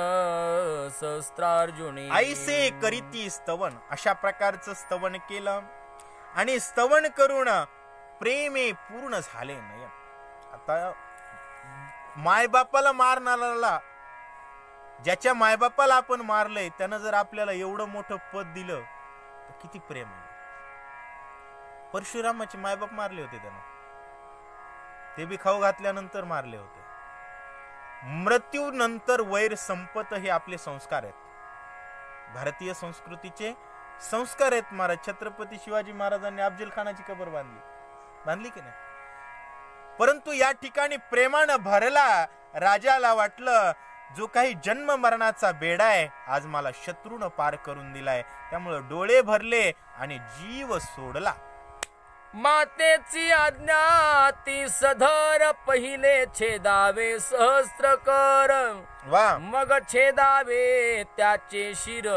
A: सहस्त्रार्जुनी.
B: ऐसे करीती स्तवन, अशा प्रकारचं स्तवन केलं आणि स्तवन करून प्रेमे पूर्ण झाले नयन. आता मायबापाला मारणारा, ज्याच्या मायबापाला आपण मारलंय, त्यानं जर आपल्याला एवढं मोठं पद दिलं तर किती प्रेम आहे. परशुरामाचे मायबाप मारले होते त्यानं, ते बी खाऊ घातल्यानंतर मारले होते. मृत्यू नंतर वैर संपत हे आपले संस्कार आहेत, भारतीय संस्कृतीचे संस्कार आहेत. महाराज छत्रपती शिवाजी महाराजांनी अफजल खानाची कबर बांधली की नाही, परंतु या ठिकाणी प्रेमानं भरला. राजाला वाटलं जो काही जन्म मरणाचा बेडा आहे आज मला शत्रूनं पार करून दिलाय, त्यामुळे डोळे भरले आणि जीव सोडला.
A: मातेची आज्ञा ती सधर पहिले छेदावे सहस्त्र कर.
B: वा,
A: मग छेदावे त्याचे शिर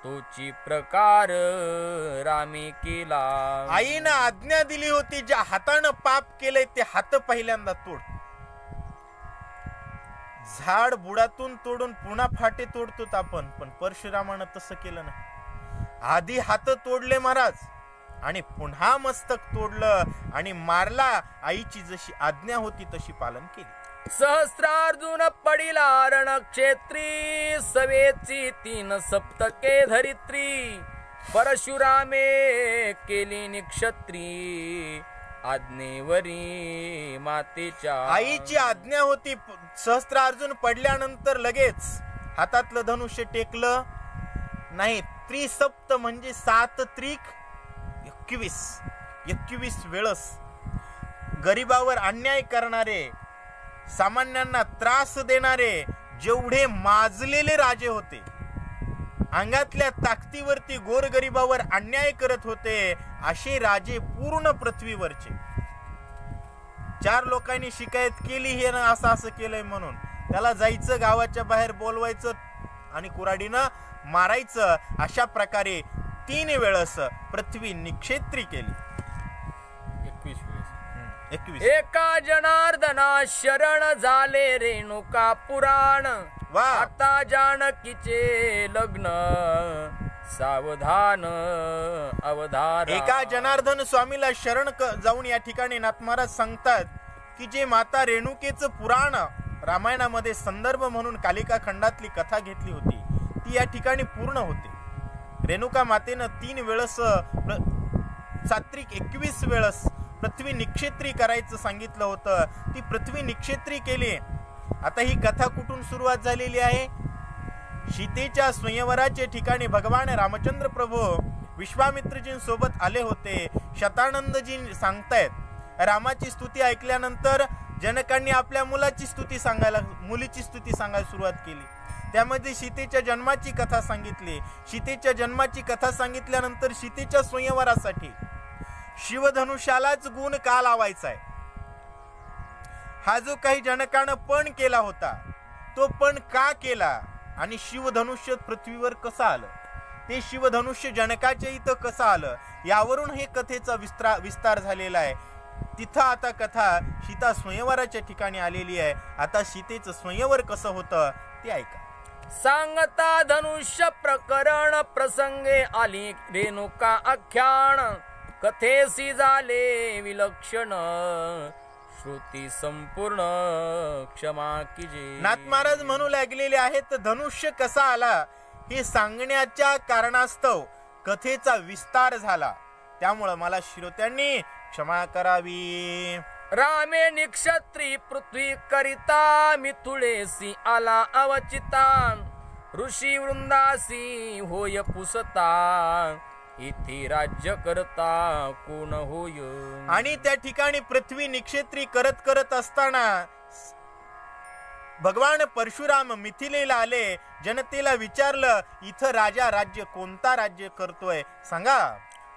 A: तोची प्रकार रामी केला.
B: आईनं आज्ञा दिली होती, ज्या हातानं पाप केलंय ते हात पहिल्यांदा तोड. झाड बुडातून तोडून पुन्हा फाटे तोडतो आपण, पण परशुरामानं तसं केलं नाही. आधी हात तोडले महाराज आणि पुन्हा मस्तक तोडलं आणि मारला. आईची जशी आज्ञा होती तशी पालन केली.
A: सहस्त्रार्जुन पडिला रणक्षेत्री सवेची 3 सप्तके धरित्री. परशुरामे केली निक्षत्री आज्ञेवरी मातेच्या.
B: आईची आज्ञा होती. सहस्त्रार्जुन पडल्यानंतर लगेच हातातलं धनुष्य टेकलं नाही. त्रिसप्त म्हणजे 7 त्रिक 21 वेळस गरीबावर अन्याय करणारे, सामान्यांना त्रास देणारे जेवढे माजलेले राजे होते, अंगातल्या ताकदीवरती गोरगरिबावर अन्याय करत होते, असे राजे पूर्ण पृथ्वीवरचे. 4 लोकांनी शिकायत केली हे ना असं केलंय म्हणून, त्याला जायचं गावाच्या बाहेर बोलवायचं आणि कुऱ्हाडीनं मारायचं. अशा प्रकारे 3 वेळस पृथ्वी निक्षेत्री केली. 21.
A: एका जनार्दना शरण झाले रेणुका पुराण.
B: वा,
A: आता जानकीचे लग्न सावधान अवधान.
B: एका जनार्दन स्वामीला शरण जाऊन या ठिकाणी नाथ महाराज सांगतात की जे माता रेणुकेचं पुराण रामायणामध्ये संदर्भ म्हणून कालिका खंडातली कथा घेतली होती ती या ठिकाणी पूर्ण होते. रेणुका मातेनं 3 वेळस सात्विक 21 वेळस पृथ्वी निक्षेत्री करायचं सांगितलं होतं. ती पृथ्वी निक्षेत्री केली. आता ही कथा कुठून सुरुवात झालेली आहे? सीतेच्या स्वयंवराच्या ठिकाणी भगवान रामचंद्र प्रभू विश्वामित्रजींसोबत आले होते. शतानंदजी सांगतायत रामाची स्तुती ऐकल्यानंतर जनकांनी आपल्या मुलीची स्तुती सांगायला सुरुवात केली. त्यामध्ये सीतेच्या जन्माची कथा सांगितली. सीतेच्या जन्माची कथा सांगितल्यानंतर सीतेच्या स्वयंवरासाठी शिवधनुष्यालाच गुण का लावायचा आहे? हा जो काही जनकानं पण केला होता तो पण का केला आणि शिवधनुष्य पृथ्वीवर कसं आलं, ते शिवधनुष्य जनकाच्या इथं कसं आलं, यावरून हे कथेचा विस्तार झालेला आहे. तिथं आता कथा सीता स्वयंवराच्या ठिकाणी आलेली आहे. आता सीतेचं स्वयंवर कसं होतं ते ऐका.
A: सांगता धनुष्य प्रकरण प्रसंगे आली रेणुका आख्यान. कथेसी झाले विलक्षण श्रुती संपूर्ण क्षमा कीजे.
B: नाथ महाराज म्हणू लागलेले आहेत, धनुष्य कसा आला हे सांगण्याच्या कारणास्तव कथेचा विस्तार झाला, त्यामुळे मला श्रोत्यांनी क्षमा करावी.
A: रामे निक्षत्री पृथ्वी करिता मिथुळेसी आला अवचिता ऋषी वृंदासी होय पुसता इथे राज्य करता कोण होय.
B: आणि त्या ठिकाणी पृथ्वी निक्षेत्री करत असताना भगवान परशुराम मिथिलेला आले. जनतेला विचारलं, इथं राजा राज्य कोणता राज्य करतोय सांगा.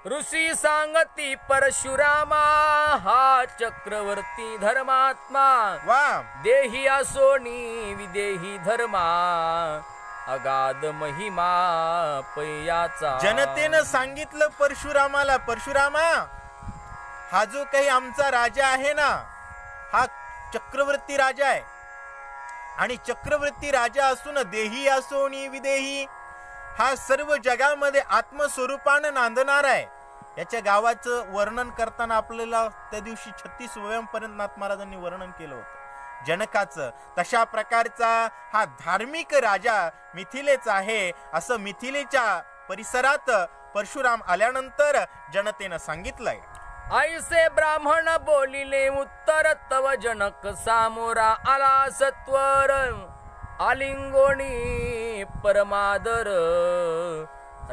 A: ऋषी सांगती परशुरामा हा चक्रवर्ती धर्मात्मा
B: वा.
A: देही असोनी विदेही धर्मा अगाध महिमा पयाचा.
B: जनतेनं सांगितलं परशुरामाला, परशुरामा हा जो काही आमचा राजा आहे ना, हा चक्रवर्ती राजा आहे. आणि चक्रवर्ती राजा असून देही असोनी विदेही, हा सर्व जगामध्ये आत्मस्वरूपानं नांदणार आहे. याच्या गावाचं वर्णन करताना आपल्याला त्या दिवशी 36 वयांपर्यंत नाथ महाराजांनी वर्णन केलं होतं जनकाचं. तशा प्रकारचा हा धार्मिक राजा मिथिलेचा आहे, असं मिथिलेच्या परिसरात परशुराम आल्यानंतर जनतेनं सांगितलंय.
A: ऐसे ब्राह्मण बोलिले उत्तर तव जनक सामोरा आला सत्वर आलिंगोणी परमादर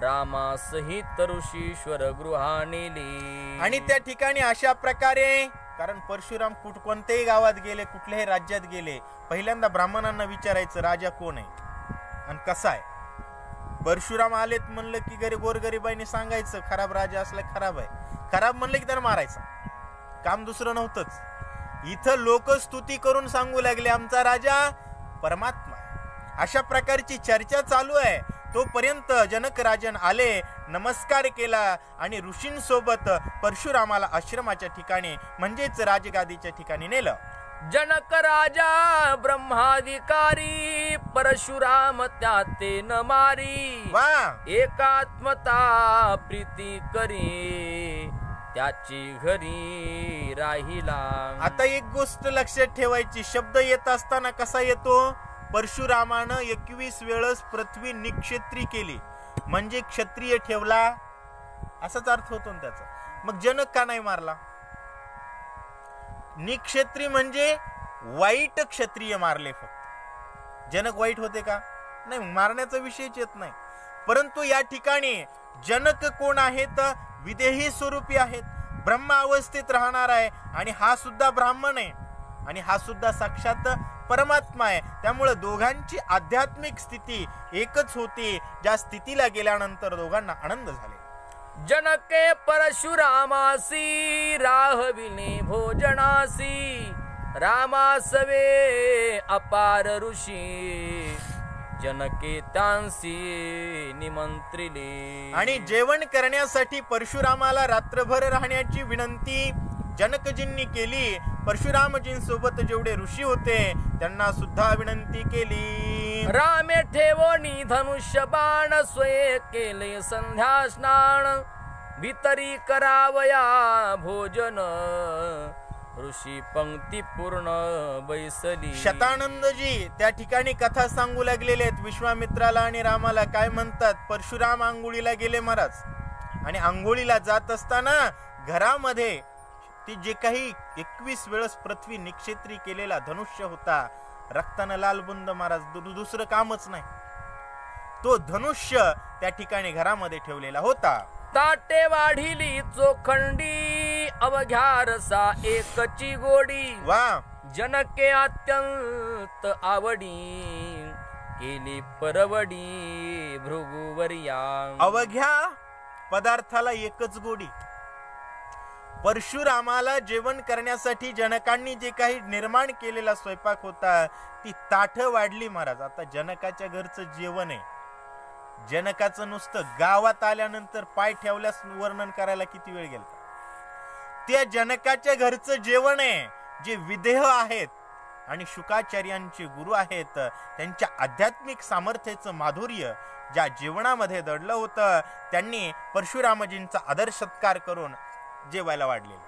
A: रामासहित ऋषीश्वर गृहानेली.
B: आणि त्या ठिकाणी अशा प्रकारे, कारण परशुराम कोणत्याही गावात गेले, कुठल्याही राज्यात गेले, पहिल्यांदा ब्राह्मणांना विचारायचं राजा कोण आहे आणि कसा आहे. परशुराम आलेत म्हणलं की गोरगरिबाईने सांगायचं खराब राजा असला खराब आहे, खराब म्हणलं की त्याला मारायचा, काम दुसरं नव्हतंच. इथं लोक स्तुती करून सांगू लागले आमचा राजा परमात्मा. अशा प्रकारची चर्चा चालू आहे. तोपर्यंत जनक राजन आले, नमस्कार केला आणि ऋषींसोबत परशुरामाला आश्रमाच्या ठिकाणी म्हणजेच राजगादीच्या ठिकाणी नेलं.
A: जनक राजा ब्रह्माधिकारी परशुराम त्याते न मारी
B: वा.
A: एकात्मता प्रीती करी त्याची घरी राहिला.
B: आता एक गोष्ट लक्षात ठेवायची, शब्द येत असताना कसा येतो, परशुरामानं 21 वेळेस पृथ्वी निक्षेत्री केली म्हणजे क्षत्रिय ठेवला असाच अर्थ होतो ना त्याचा. मग जनक का नाही मारला? निक्षेत्री म्हणजे वाईट क्षत्रिय मारले फक्त. जनक वाईट होते का? नाही, मारण्याचा विषयच येत नाही. परंतु या ठिकाणी जनक कोण आहेत? विदेही स्वरूपी आहेत, ब्रह्म अवस्थेत राहणार आहे. आणि हा सुद्धा ब्राह्मण आहे आणि हा सुद्धा साक्षात परमात्मा आहे. त्यामुळे दोघांची आध्यात्मिक स्थिती एकच होती, ज्या स्थितीला गेल्यानंतर दोघांना आनंद झाले.
A: जनके परशुरामासी राहविने भोजनासी रामासवे अपार ऋषी जनके त्यांसी निमंत्रिले.
B: आणि जेवण करण्यासाठी परशुरामाला रात्रभर राहण्याची विनंती जनकजींनी केली. परशुरामजींसोबत जेवढे ऋषी होते त्यांना सुद्धा विनंती केली.
A: रामे ठेवणी धनुष्य बाण स्वये केले संध्या स्नान भीतरी करावया भोजन ऋषी पंक्ती पूर्ण बैसली.
B: शतानंदजी त्या ठिकाणी कथा सांगू लागलेले आहेत विश्वामित्राला आणि रामाला. काय म्हणतात, परशुराम आंघोळीला गेले महाराज आणि आंघोळीला जात असताना घरामध्ये ती जे काही 21 वेळेस पृथ्वी निक्षेत्री केलेला धनुष्य होता, रक्तानं लालबुंद महाराज, दुसरं कामच नाही. तो धनुष्य त्या ठिकाणी घरामध्ये ठेवलेला होता.
A: ताटे वाढिली चोखंडी अवघ्या रसा एकची गोडी
B: वा.
A: जनके अत्यंत आवडी केली परवडी भृगुवर्या.
B: अवघ्या पदार्थाला एकच गोडी. परशुरामाला जेवण करण्यासाठी जनकांनी जे काही निर्माण केलेला स्वयंपाक होता ती ताठ वाढली महाराज. आता जनकाच्या घरचं जेवण आहे, जनकाचं नुसतं गावात आल्यानंतर पाय ठेवल्यास वर्णन करायला किती वेळ गेला. त्या जनकाच्या घरचं जेवण आहे, जे विदेह आहेत आणि शुकाचार्यांचे गुरु आहेत, त्यांच्या आध्यात्मिक सामर्थ्याचं माधुर्य ज्या जेवणामध्ये दडलं होतं, त्यांनी परशुरामजींचा आदर सत्कार करून जेवायला वाढलेले.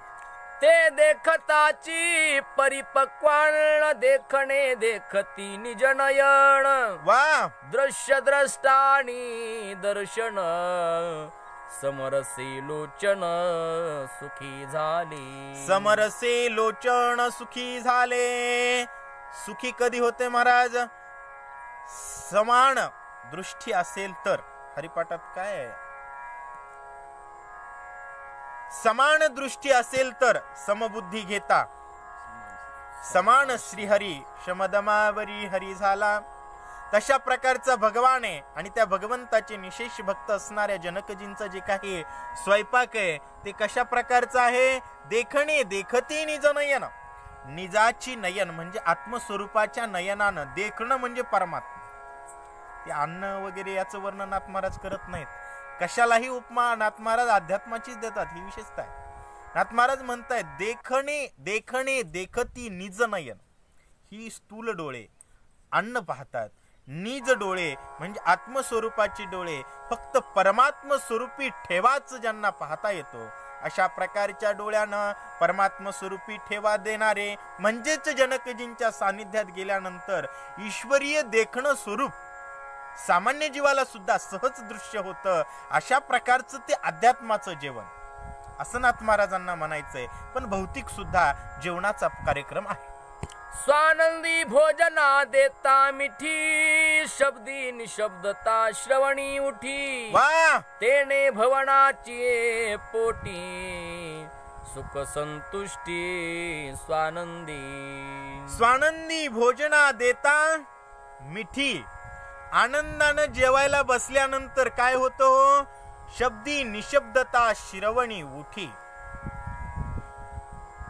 A: ते देखताची परिपक्वान देखणे देखती निजनयन.
B: वा,
A: दृश्य द्रष्टानी दर्शन समरसे लोचन सुखी झाले.
B: समरसे लोचन सुखी झाले. सुखी कधी होते महाराज? समान दृष्टी असेल तर. हरिपाठात काय आहे? समान दृष्टी असेल तर समबुद्धी घेता समान श्रीहरी शमदमावरी हरी झाला. तशा प्रकारचा भगवान आहे आणि त्या भगवंताचे निशेष भक्त असणाऱ्या जनकजींचं जे काही स्वयंपाक आहे ते कशा प्रकारचं आहे? देखणे देखती निज नयन. निजाची नयन म्हणजे आत्मस्वरूपाच्या नयनानं देखणं म्हणजे परमात्मा. ते अन्न वगैरे याचं वर्णन नाथ महाराज करत नाहीत. कशालाही उपमा नाथ महाराज अध्यात्माचीच देतात. ही विशेषता आहे. नाथ महाराज म्हणतायत देखणे देखणे देखती निज नयन. ही स्थूल डोळे अन्न पाहतात. निज डोळे म्हणजे आत्मस्वरूपाची डोळे फक्त परमात्म स्वरूपी ठेवाच ज्यांना पाहता येतो अशा प्रकारच्या डोळ्यानं परमात्म स्वरूपी ठेवा देणारे म्हणजेच जनकजींच्या सानिध्यात गेल्यानंतर ईश्वरीय देखणं स्वरूप सामान्य जीवाला सुद्धा सहज दृश्य होतं. अशा प्रकारचं ते अध्यात्माचं जेवण असं नाथ महाराजांना म्हणायचंय. पण भौतिक सुद्धा जेवणाचा कार्यक्रम आहे.
A: स्वानंदी भोजना देता मिठी शब्दी निशब्दता श्रवणी उठी.
B: वा,
A: तेने भवनाची पोटी सुख संतुष्टी स्वानंदी.
B: स्वानंदी भोजना देता मिठी. आनंदानं जेवायला बसल्यानंतर काय होतं? शब्दी निशब्दता श्रवणी उठी.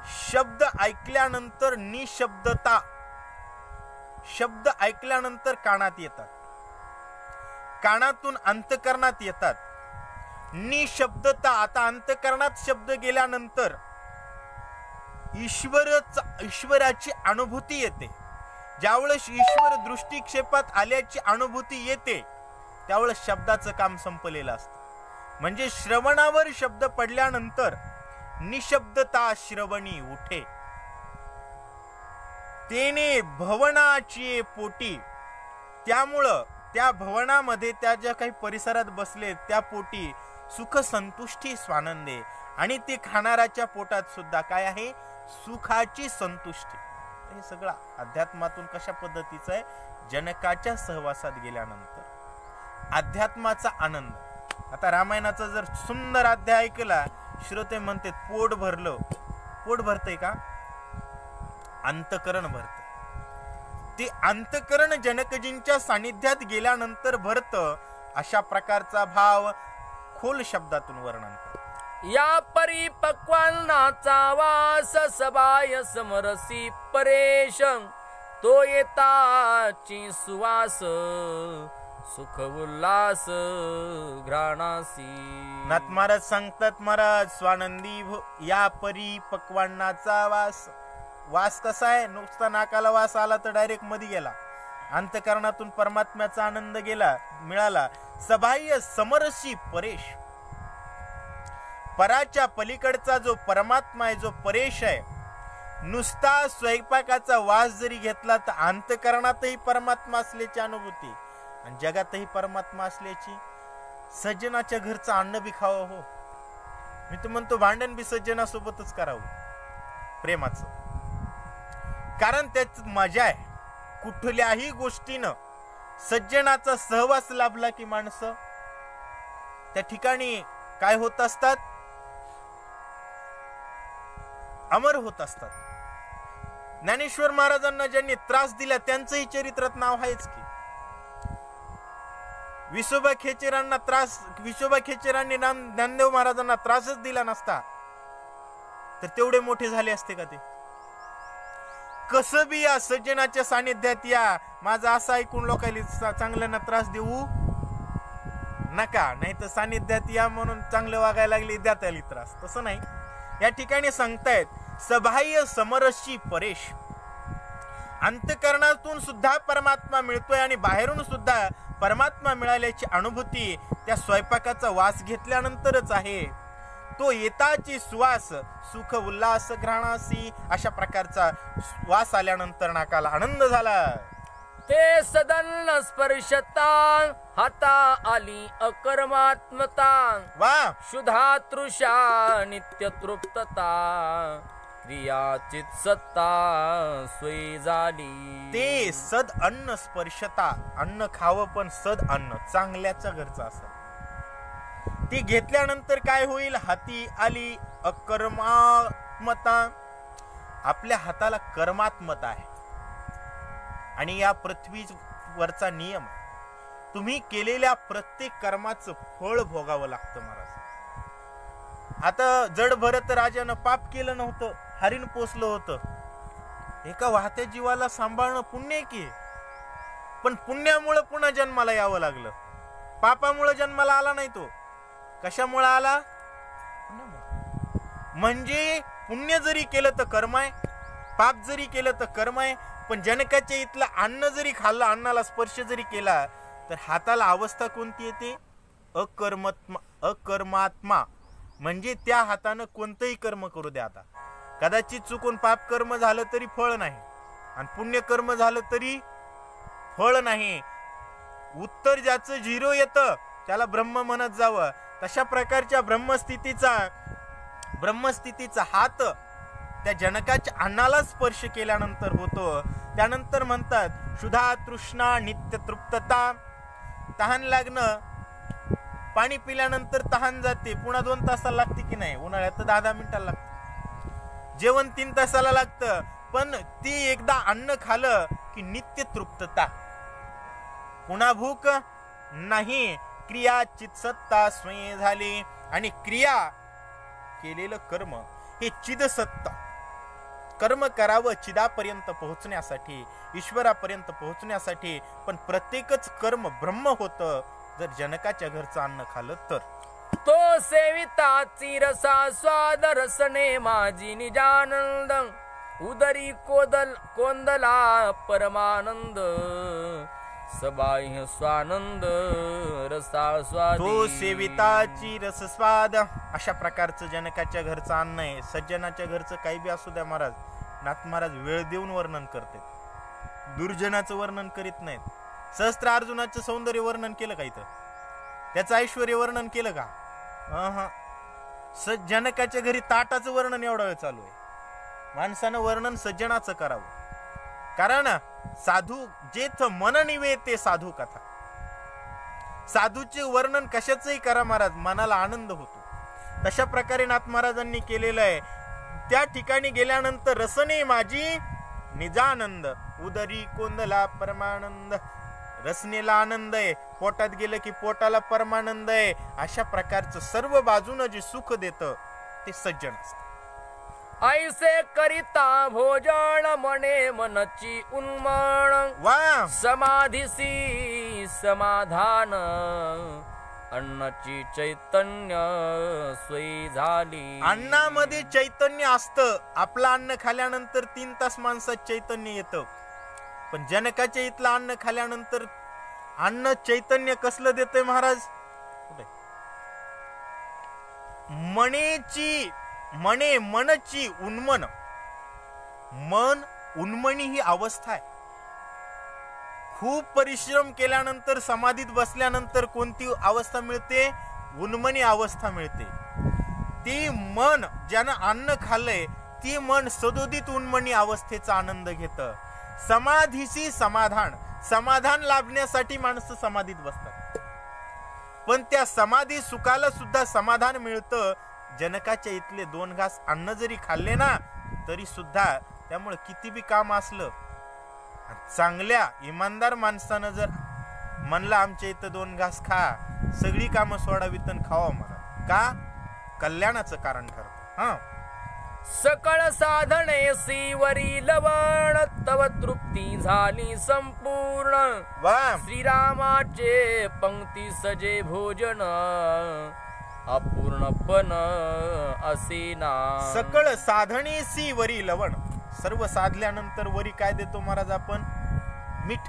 B: शब्द ऐकल्यानंतर निशब्दता. शब्द ऐकल्यानंतर कानात येतात. कानातून अंतकरणात येतात. निशब्दता. आता अंतकरणात शब्द गेल्यानंतर ईश्वराची अनुभूती येते. ज्यावेळेस ईश्वर दृष्टिक्षेपात आल्याची अनुभूती येते त्यावेळेस शब्दाचं काम संपलेलं असतं. म्हणजे श्रवणावर शब्द पडल्यानंतर निशब्दता श्रवणी उठे. तेने भवनाची पोटी. त्यामुळं त्या भवनामध्ये त्या ज्या काही परिसरात बसले त्या पोटी सुख संतुष्टी स्वानंदे. आणि ते खाणाऱ्याच्या पोटात सुद्धा काय आहे? सुखाची संतुष्टी. हे सगळं अध्यात्मातून कशा पद्धतीचं आहे? जनकाच्या सहवासात गेल्यानंतर अध्यात्माचा आनंद. आता रामायणाचा जर सुंदर अध्याय ऐकला श्रोते म्हणते पोट भरलं. पोट भरतंय का? अंतकरण भरतंय. ते अंतकरण जनकजींच्या सानिध्यात गेल्यानंतर भरतं. अशा प्रकारचा भाव खोल शब्दातून वर्णन करतो.
A: या परिपक्वानाचा वास सबाय समरसी परेश. तो येताची सुवास सुख उल्हास घ्राणासी.
B: नाथ महाराज सांगतात महाराज स्वानंदी या परिपक्वानाचा वास. वास कसा आहे? नुसता नाकाला वास आला तर डायरेक्ट मध्ये गेला. अंतकरणातून परमात्म्याचा आनंद गेला मिळाला. सबाह्य समरसी परेश. पराच्या पलीकडचा जो परमात्मा आहे जो परेश आहे. नुसता स्वयंपाकाचा वास जरी घेतला तर अंतकरणातही परमात्मा असल्याची अनुभूती आणि जगातही परमात्मा असल्याची. सज्जनाच्या घरचं अन्न बी खावं हो. मी तर म्हणतो भांडण बी सज्जनासोबतच करावं प्रेमाचं. कारण त्यात मजा आहे. कुठल्याही गोष्टीनं सज्जनाचा सहवास लाभला की माणसं त्या ठिकाणी काय होत असतात? अमर होत असतात. ज्ञानेश्वर महाराजांना ज्यांनी त्रास दिला त्यांचंही चरित्रात नाव आहेच की. विसोबा खेचरांनी ज्ञानदेव महाराजांना त्रासच दिला नसता तर तेवढे मोठे झाले असते का ते? कसं बी या सज्जनाच्या सानिध्यात या. माझं असं ऐकून लोकांना चांगल्यांना त्रास देऊ नका. नाही तर सानिध्यात या म्हणून चांगलं वागायला लागले द्यात आली त्रास. तसं नाही. या ठिकाणी सांगतायत सबाह्य समरसी परेश. अंतकरणातून सुद्धा परमात्मा मिळतोय आणि बाहेरून सुद्धा परमात्मा मिळाल्याची अनुभूती त्या स्वयंपाकाचा वास घेतल्यानंतरच आहे. तो येताची सुवास सुख उल्हास घ्राणासी, अशा प्रकारचा वास आल्यानंतर नाकाला आनंद झाला.
A: ते सदन्न स्पर्शता हाता आली अकर्मात्मता,
B: वा
A: शुद्धा तृषा नित्य तृप्तता, क्रियाचित सत्ता सोयी झाली.
B: ते सद अन्न स्पर्शता, अन्न खावं पण सद अन्न चांगल्याच्या घरचं असं. ती घेतल्यानंतर काय होईल? हाती आली अकर्मात्मता. आपल्या हाताला कर्मात्मता आहे आणि या पृथ्वीवरचा नियम, तुम्ही केलेल्या प्रत्येक कर्माचं फळ भोगावं लागतं महाराज. आता जड भरत राजानं पाप केलं नव्हतं, हरिण पोचलं होतं. एका वाहत्या जीवाला सांभाळणं पुण्य की, पण पुण्यामुळे पुन्हा जन्माला यावं लागलं. पापामुळे जन्माला आला नाही तो. कशामुळे आला? म्हणजे पुण्य जरी केलं तर कर्म आहे, पाप जरी केलं तर कर्म आहे. पण जनकाच्या इथलं अन्न जरी खाल्लं, अन्नाला स्पर्श जरी केला, तर हाताला अवस्था कोणती येते? अकर्मात्मा. म्हणजे त्या हातानं कोणतंही कर्म करू द्या. आता कदाचित चुकून पाप कर्म झालं तरी फळ नाही, आणि पुण्य कर्म झालं तरी फळ नाही. उत्तर ज्याचं 0 येतं त्याला ब्रह्म म्हणत जावं. तशा प्रकारच्या ब्रह्मस्थितीचा हात त्या जनकाच्या अन्नाला स्पर्श केल्यानंतर होतो. त्यानंतर म्हणतात शुद्धा तृष्णा नित्य तृप्तता. तहान लागणं, पाणी पिल्यानंतर तहान जाते, पुन्हा 2 तासाला लागते की नाही? उन्हाळ्यात तर 10-10 मिनिटाला लागते. जेवण 3 तासाला लागतं, पण ती एकदा अन्न खाल्लं की नित्य तृप्तता, पुन्हा भूक नाही. क्रिया चित्सत्ता स्वयं झाली. आणि क्रिया केलेलं कर्म हे चिदसत्ता. कर्म करावं चिदापर्यंत पोहोचण्यासाठी, ईश्वरापर्यंत पोहोचण्यासाठी. पण प्रत्येकच कर्म ब्रह्म होतं जर जनकाच्या घरचं अन्न खाल्लं तर.
A: तो सेविताची रसा स्वाद रसने माझी निजानंद, उदरी कोंदला परमानंद, सबाह्य स्वानंद रसा स्वादी.
B: तो सेविताची रस स्वाद, अशा प्रकारचं जनकाच्या घरचं अन्न आहे. सज्जनाच्या घरचं काही बी असू द्या महाराज, नाथ महाराज वेळ देऊन वर्णन करते, दुर्जनाचं वर्णन करीत नाहीत. सहस्त्र अर्जुनाचं सौंदर्य वर्णन केलं का इथं? त्याचं ऐश्वर्य वर्णन केलं का? जनकाच्या घरी ताटाचं वर्णन एवढा वेळ चालू आहे. माणसानं वर्णन सज्जनाचं करावं, कारण साधू जेथ मन निवे ते साधू कथा. साधूचे वर्णन कशाचंही करा महाराज, मनाला आनंद होतो. तशा प्रकारे नाथ महाराजांनी केलेलं आहे. त्या ठिकाणी गेल्यानंतर रसने माझी निजानंद, उदरी कोंदला परमानंद. रसनेला आनंद आहे, पोटात गेलं की पोटाला परमानंद आहे. अशा प्रकारचं सर्व बाजूनं जे सुख देतं ते सज्जन असतं.
A: ऐसे करिता भोजन मने मनची उन्मण,
B: वा
A: समाधीसी समाधान, अन्नाची चैतन्य सोयी झाली.
B: अन्नामध्ये चैतन्य असतं. आपलं अन्न खाल्यानंतर 3 तास माणसात चैतन्य येतं. पण जनकाच्या इथलं अन्न खाल्यानंतर अन्न चैतन्य कसलं देतंय महाराज? मनची उन्मन. मन उन्मनी ही अवस्था आहे. खूप परिश्रम केल्यानंतर समाधीत बसल्यानंतर कोणती अवस्था मिळते? उन्मनी अवस्था मिळते. ती मन ज्यानं अन्न खाल्लंय ती मन सदोदित उन्मनी अवस्थेचा आनंद घेतं. समाधीशी समाधान. समाधान लाभण्यासाठी माणसं समाधीत बसतात, पण त्या समाधी सुखाला सुद्धा समाधान मिळतं जनकाच्या इथले 2 घास अन्न जरी खाल्ले ना तरी सुद्धा. त्यामुळे किती बी काम असलं, चांगल्या इमानदार माणसानं जर म्हणलं आमच्या इथं 2 घास खा, सगळी कामं सोडावीत आणि खावा मला, का? कल्याणाचं कारण ठरतं.
A: सकळ साधने सीवरी लवण, तव तृप्ती झाली संपूर्ण. श्रीरामाचे पंक्ती सजे भोजन, अपूर्णपण असेना.
B: सकळ साधने सी वरी लवण. सर्व साधल्यानंतर वरी काय देतो महाराज आपण? मीठ.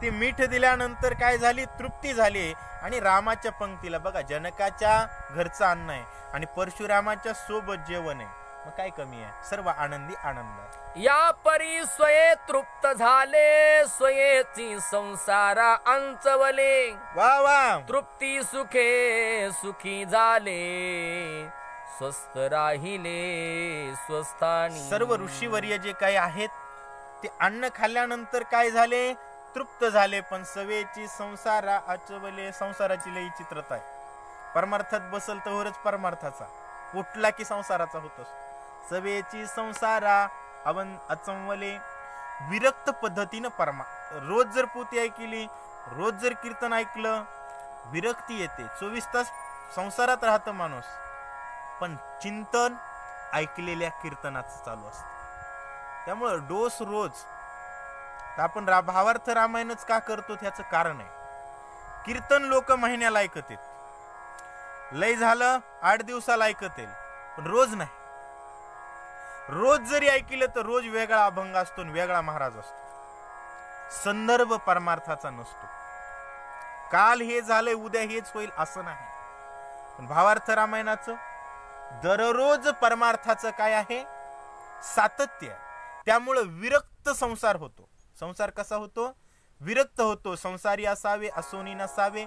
B: ते मीठ दिल्यानंतर काय झाली, तृप्ती झाली. आणि रामाच्या पंक्तीला बघा, जनकाच्या घरचं अन्न आहे आणि परशुरामाच्या सोबत जेवण आहे, मग काय कमी आहे, सर्व आनंदी आनंद.
A: या परी स्वये तृप्त झाले, स्वयेची संसारा अंचवले.
B: वा वा.
A: तृप्ती सुखे सुखी झाले, स्वस्थ राहिले स्वस्थानी.
B: सर्व ऋषीवर्य जे काही आहेत ते अन्न खाल्ल्यानंतर काय झाले, तृप्त झाले. पण सवेची संसारा आचवले. संसाराची लई चित्रता आहे. परमार्थात बसल तोवरच परमार्थाचा, उठला की संसाराचा होतोस. सवेची संसारा अचंवले. विरक्त पद्धतीनं रोज जर पोथी ऐकली, रोज जर कीर्तन ऐकलं, विरक्ती येते. 24 तास संसारात राहतं माणूस, पण चिंतन ऐकलेल्या कीर्तनाचं चालू असतं. त्यामुळं डोस रोज. आपण भावार्थ रामायणच का करतो त्याचं कारण आहे. कीर्तन लोक महिन्याला ऐकतील, लय झालं 8 दिवसाला ऐकतील, पण रोज नाही. रोज जरी ऐकलं तर रोज वेगळा अभंग असतो, वेगळा महाराज असतो. संदर्भ परमार्थाचा नसतो. काल हे झालंय उद्या हेच होईल असं नाही. पण भावार्थ रामायणाचं दररोज परमार्थाचं काय आहे, सातत्य आहे. त्यामुळं विरक्त संसार होतो. संसार कसा होतो, विरक्त होतो. संसारी असावे असोनी नसावे,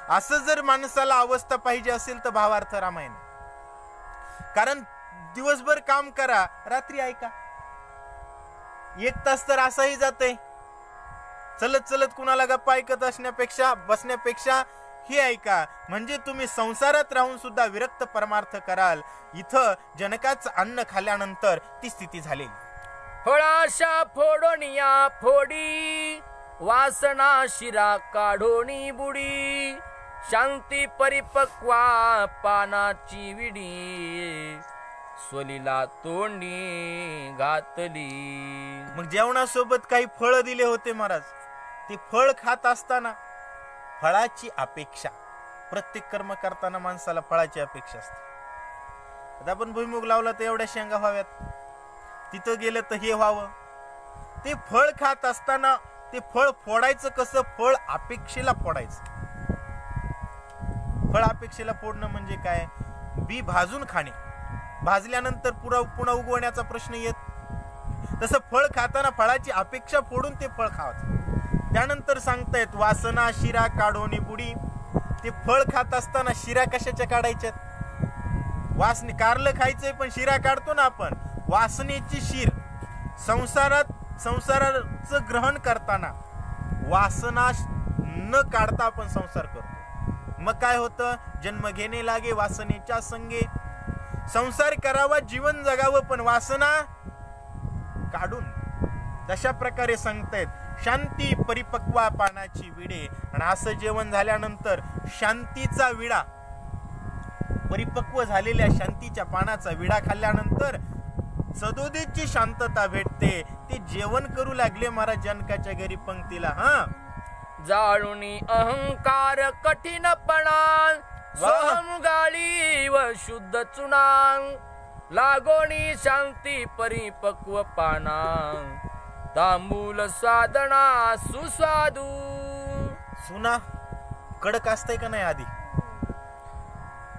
B: असं जर माणसाला अवस्था पाहिजे असेल तर भावार्थ रामायण. कारण दिवसभर काम करा, रात्री ऐका. 1 तास तर असाही जाते. चलत चलत कुणाला गप्पा ऐकत बसण्यापेक्षा हे ऐका. म्हणजे तुम्ही संसारात राहून सुद्धा विरक्त परमार्थ कराल. इथं जनकाचं अन्न खाल्ल्यानंतर ती स्थिती झालेली.
A: फळाशा फोडोनिया फोडी, वासना शिरा काढोनी बुडी. शांती परिपक्वा पानाची विडी, स्वलीला तोंडी घातली.
B: मग जेवणासोबत काही फळ दिले होते महाराज. ते फळ खात असताना फळाची अपेक्षा, प्रत्येक कर्म करताना माणसाला फळाची अपेक्षा असते. आता आपण भुईमुग लावला तर एवढ्या शेंगा व्हाव्यात, तिथं गेलं तर हे व्हावं. ते फळ खात असताना ते फळ फोडायचं कसं, फळ अपेक्षेला फोडायचं. फळ अपेक्षेला फोडणं म्हणजे काय, बी भाजून खाणे, भाजल्यानंतर पुन्हा उगवण्याचा प्रश्न येत. तसं फळ खाताना फळाची अपेक्षा फोडून ते फळ खावायचं. त्यानंतर सांगतायत वासना शिरा काढोनी बुडी. ते फळ खात असताना शिरा कशाच्या काढायच्यात, वासने. कारलं खायचंय पण शिरा काढतो ना आपण, वासनेची शिर. संसाराचं ग्रहण करताना वासना न काढता आपण संसार करतो. मग काय होतं, जन्म घेणे लागे वासनेच्या संगे. संसार करावा, जीवन जगावं, पण वासना काढून. तशा प्रकारे सांगतायत शांती परिपक्वा पानाची विडे. आणि असं जेवण झाल्यानंतर शांतीचा विडा, परिपक्व झालेल्या शांतीच्या पानाचा विडा खाल्ल्यानंतर सदोदितची शांतता भेटते. ते जेवण करू लागले महाराज जनकाच्या घरी पंक्तीला.
A: जाळुनी अहंकार कठीणपणा, सोहम गाळी व शुद्ध चुना. लागोणी शांती परिपक्व पाना, तांबूल साधना सुस्वादू.
B: सुना कडक असतंय का नाही आधी,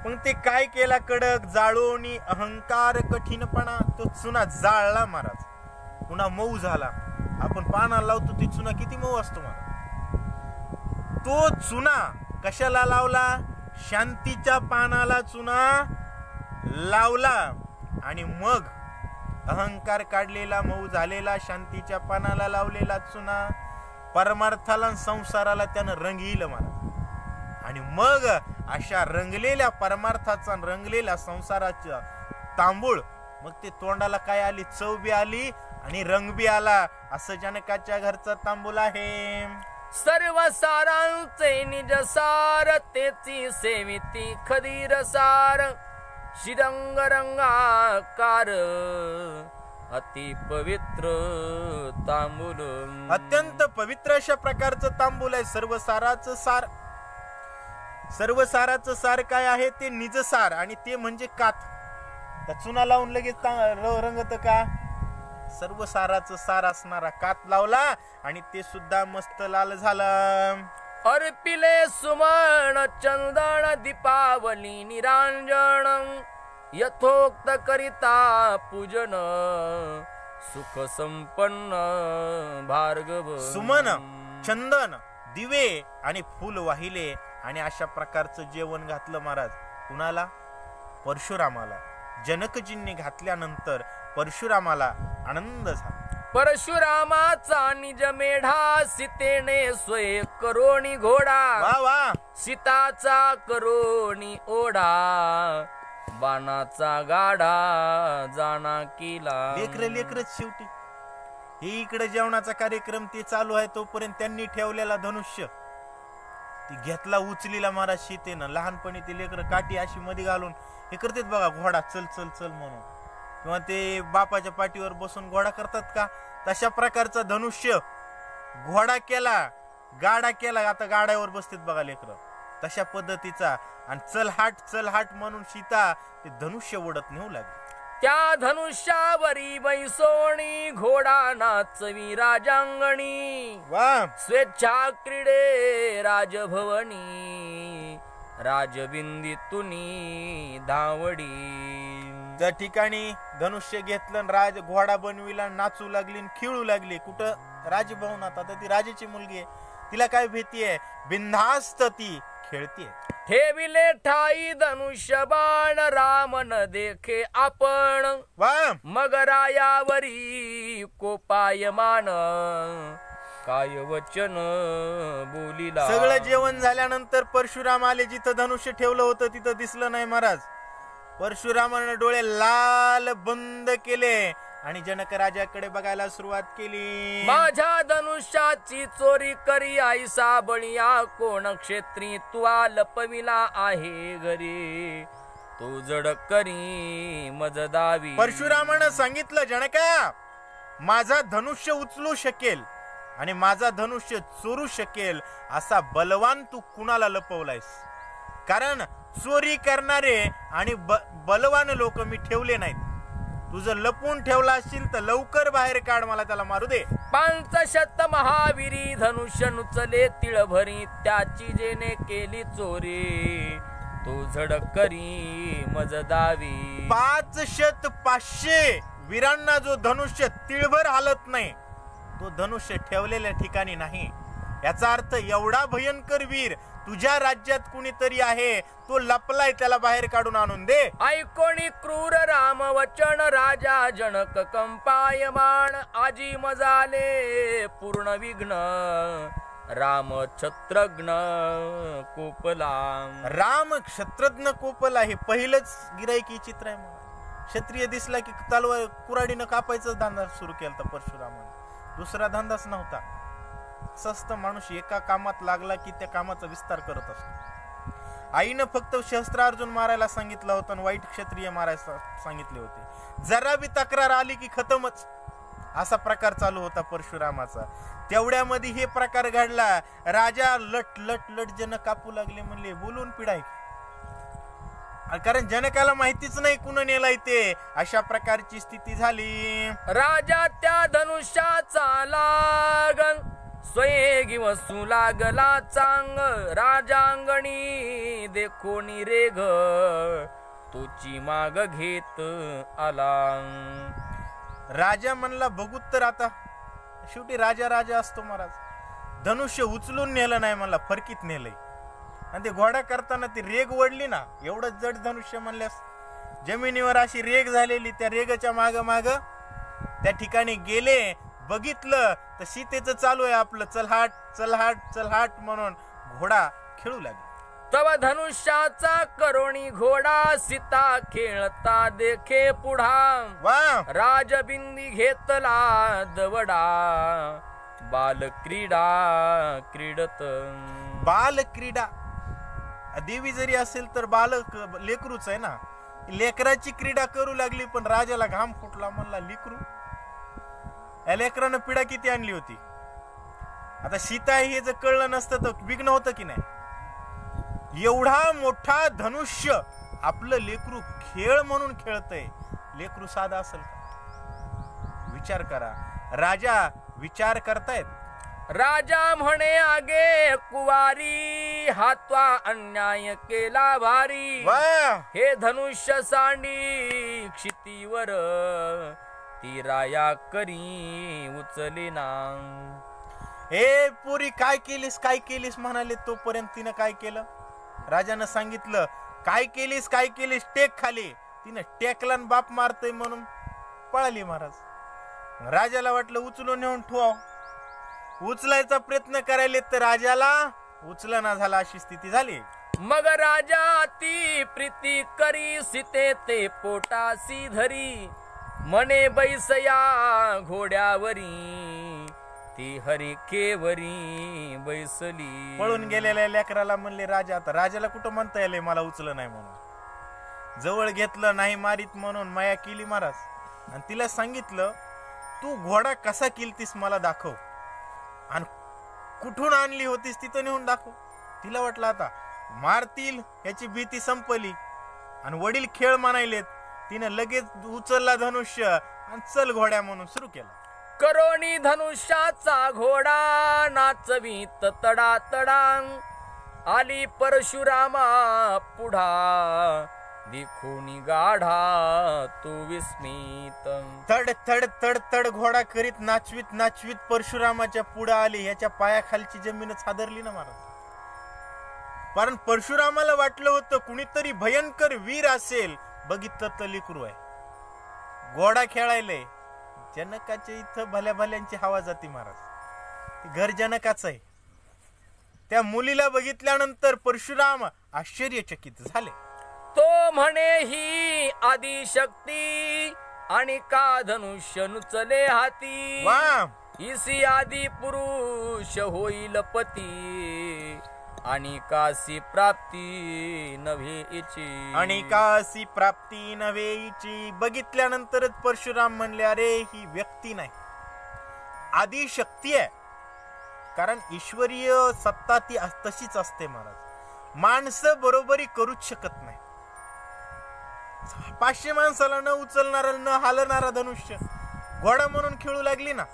B: पण ते काय केला कडक, जाळोनी अहंकार कठीणपणा. तो चुना जाळला महाराज, पुन्हा मऊ झाला. आपण पानाला लावतो ती चुना किती मऊ असतो महाराज. तो चुना कशाला लावला, शांतीच्या पानाला चुना लावला. आणि मग अहंकार काढलेला, मऊ झालेला, शांतीच्या पानाला लावलेला चुना परमार्थाला संसाराला त्यानं रंगील महाराज. आणि मग अशा रंगलेल्या परमार्थाचा, रंगलेल्या संसाराचा तांबूळ, मग ते तोंडाला काय आली, चव बी आली आणि रंग बी आला. असं जनकाच्या घरचा तांबूल आहे.
A: सर्व सारांचे निज सार, तेची सेविती खदीर सार. शिरंग रंगाकार अति पवित्र तांबूल.
B: अत्यंत पवित्र अशा प्रकारचं तांबूल आहे. सर्व साराचं सार. सर्व साराचं सार काय आहे, ते निज सार. आणि ते म्हणजे काथ. चुना लावून लगेच रंगत का, सर्व साराचं सार असणारा कात लावला आणि ते सुद्धा मस्त लाल झालं.
A: अर्पिले सुमन चंदन दीपावली निरांजन यथोक्त करिता पूजन सुख संपन्न भार्गव.
B: सुमन, चंदन, दिवे आणि फूल वाहिले आणि अशा प्रकारचं जेवण घातलं महाराज. कुणाला? परशुरामाला. जनकजींनी घातल्यानंतर परशुरामाला आनंद झाला.
A: परशुरामाचा निज मेढा सीतेने स्वय करोणी घोडा.
B: वा वा.
A: सीताचा करोणी ओढा बाणाचा गाडा जाना केला.
B: लेकरच शेवटी हे इकडे जेवणाचा कार्यक्रम ते चालू आहे तोपर्यंत त्यांनी ठेवलेला धनुष्य ती घेतला उचलीला महाराज सीतेनं. लहानपणी ते लेकर काठी अशी मध्ये घालून हे करतात बघा, घोडा चल चल चल म्हणून, किंवा ते बापाच्या पाठीवर बसून घोडा करतात का, तशा प्रकारचा धनुष्य घोडा केला, गाडा केला. आता गाड्यावर बसतात बघा लेकर, तशा पद्धतीचा. आणि चल हाट म्हणून सीता ते धनुष्य ओढत नेऊ लागली.
A: त्या धनुष्यावरी बैसोणी घोडा नाचवी राजांगणी.
B: वा.
A: स्वेच्छा क्रीडे राजभवनी राजबिंदीतुनी धावडी.
B: त्या ठिकाणी धनुष्य घेतलं, राज घोडा बनविला, नाचू लागली, खिळू लागली. कुठं? राजभवनात. आता ती राजाची मुलगी आहे, तिला काय भीती आहे? बिनधास्त ती खेळतीये.
A: ठेविले ठाई धनुष्य बाण राम न देखे आपण.
B: वा.
A: मग रायावरी कोपायमान काय वचन बोलिला.
B: सगळं जेवण झाल्यानंतर परशुराम आले. जिथं धनुष्य ठेवलं होतं तिथं दिसलं नाही महाराज. परशुरामाने डोळे लाल बंद केले आणि जनक राजाकडे बघायला सुरुवात केली.
A: माझ्या धनुष्याची चोरी करी आईसा बळिया कोण क्षेत्री तुवा लपविला आहे घरी तो जड करी मज दावी.
B: परशुरामानं सांगितलं, जनका माझा धनुष्य उचलू शकेल आणि माझा धनुष्य चोरू शकेल असा बलवान तू कुणाला लपवलायस? कारण चोरी करणारे आणि बलवान लोक मी ठेवले नाहीत. तू जर लपून ठेवला असशील तर लवकर बाहेर काढ, मला त्याला मारू दे.
A: 500 महावीरी धनुष्य नुचले तिळभरी त्याची जेने केली चोरी तो झडक करी मज दावी.
B: 500 वीरांना जो धनुष्य तिळभर हालत नाही तो धनुष्य ठेवलेल्या ठिकाणी नाही. याचा अर्थ एवढा भयंकर वीर तुझ्या राज्यात कुणीतरी आहे, तो लपलाय, त्याला बाहेर काढून आणून दे.
A: ऐकोणी क्रूर राम वचन राजा जनक कंपायमान आजी मजाले पूर्ण विघ्न राम क्षत्रज्ञ कोपला.
B: राम क्षत्रज्ञ कोपला हे पहिलंच गिराईकी चित्र आहे. क्षत्रिय दिसला की तलवार कुऱ्हाडीनं कापायचा धंदा सुरू केला परशुरामाने, दुसरा धंदाच नव्हता. सस्त माणूस एका कामात लागला की त्या कामाचा विस्तार करत असतो. आईनं फक्त शस्त्रार्जुन मारायला सांगितलं होतं आणि वाईट क्षत्रिय मारायला सांगितले होते. जरा बी तक्रार आली की खतमच, असा प्रकार चालू होता परशुरामाचा. तेवढ्यामध्ये हे प्रकार घडला. राजा लट लट लट जन कापू लागले, म्हणले बोलून पिढाय, कारण जनकाला माहितीच नाही कुण नेलाय ते. अशा प्रकारची स्थिती झाली.
A: राजा त्या धनुष्याचा लागन स्वयं वसू लागला चांग राजांगणी देखोनी रेघ तोची माग घेत आला.
B: राजा म्हणला बघू तर आता, शेवटी राजा राजा असतो महाराज. धनुष्य उचलून नेलं नाही म्हणला, फरकीत नेलंय. आणि ते घोडा करताना ती रेग ओढली ना, एवढं जड धनुष्य म्हणल्यास जमिनीवर अशी रेग झालेली. त्या रेगच्या माग माग त्या ठिकाणी गेले, बघितलं तर सीतेचं चालू आहे आपलं चलहाट चलहाट चलहाट म्हणून घोडा खेळू लागला.
A: तव धनुष्याचा करोणी घोडा सीता खेळता देखे पुढा.
B: वा.
A: राजबिंदी घेतला दवडा बाल क्रीडा क्रीडत.
B: बाल क्रीडा देवी जरी असेल तर बालक लेकरूच आहे ना. लेकराची क्रीडा करू लागली, पण राजाला घाम फुटला. म्हणला लेकरू, या लेकरानं पिढा किती आणली होती. आता सीता हे जर कळलं नसतं तर विघ्न होतं की नाही. एवढा मोठा धनुष्य आपलं लेकरू खेळ म्हणून खेळतय. लेकरू साधा असेल का? विचार करा. राजा विचार करतायत.
A: राजा म्हणे आगे कुवारी, हातवा अन्याय केला भारी.
B: वा
A: हे धनुष्य सांडी क्षितीवर, ती राया करी उचले ना.
B: ए पुरी काय केलीस म्हणाले. तोपर्यंत तिनं काय केलं, राजानं सांगितलं काय केलीस टेक खाली. तिनं टेकला बाप मारतय म्हणून पळाली महाराज. राजाला वाटलं उचलून नेऊन ठेवाव. उचलायचा प्रयत्न करायले तर राजाला उचलना झाला, अशी स्थिती झाली.
A: मग राजा ती प्रीती करी, सीते ते पोटासी धरी. म्हणे बैसया घोड्यावरी, ती हरिकेवरी बैसली.
B: पळून गेलेल्या लेकराला म्हणले राजा. आता राजाला कुठं म्हणता येईल मला उचल नाही म्हणून. जवळ घेतलं नाही मारीत म्हणून माया केली महाराज. आणि तिला सांगितलं तू घोडा कसा केलतीस मला दाखव, आणि कुठून आणली होतीस तिथं नेऊन दाखव. तिला वाटलं आता मारतील याची भीती संपली, आणि वडील खेळ म्हणायलेत. तिनं लगेच उचलला धनुष्य आणि चल घोड्या म्हणून सुरू केला.
A: करोनी धनुष्याचा घोडा, नाचवीत तडा तडा. आली परशुरामा पुढा, दिखोनी गाढा तो विस्मित.
B: तड तड तड तड घोडा करीत नाचवीत परशुरामाच्या पुढे आली. ह्याच्या पायाखालची जमीनच हादरली ना महाराज. कारण परशुरामाला वाटलं होतं कुणीतरी भयंकर वीर असेल. बघितलं तर लेकरू आहे, घोडा खेळायले. जनकाच्या इथं भल्या भल्यांची हवा जाती महाराज. घर जनकाचं आहे. त्या मुलीला बघितल्यानंतर परशुराम आश्चर्यचकित झाले.
A: तो म्हणे ही आदिशक्ती, आणि का धनुष्य नुचले हाती.
B: वा
A: इसी आदि पुरुष होईल पती, आणि कासी प्राप्ती नव्हे इची.
B: आणि कासी प्राप्ती नव्हे इची. बघितल्यानंतरच परशुराम म्हणले अरे ही व्यक्ती नाही, आदिशक्ती आहे. कारण ईश्वरीय सत्ता ती तशीच असते महाराज. माणसं बरोबरी करूच शकत नाही. 500 माणसाला न उचलणारा न हालणारा धनुष्य घोडा म्हणून खेळू लागली ना.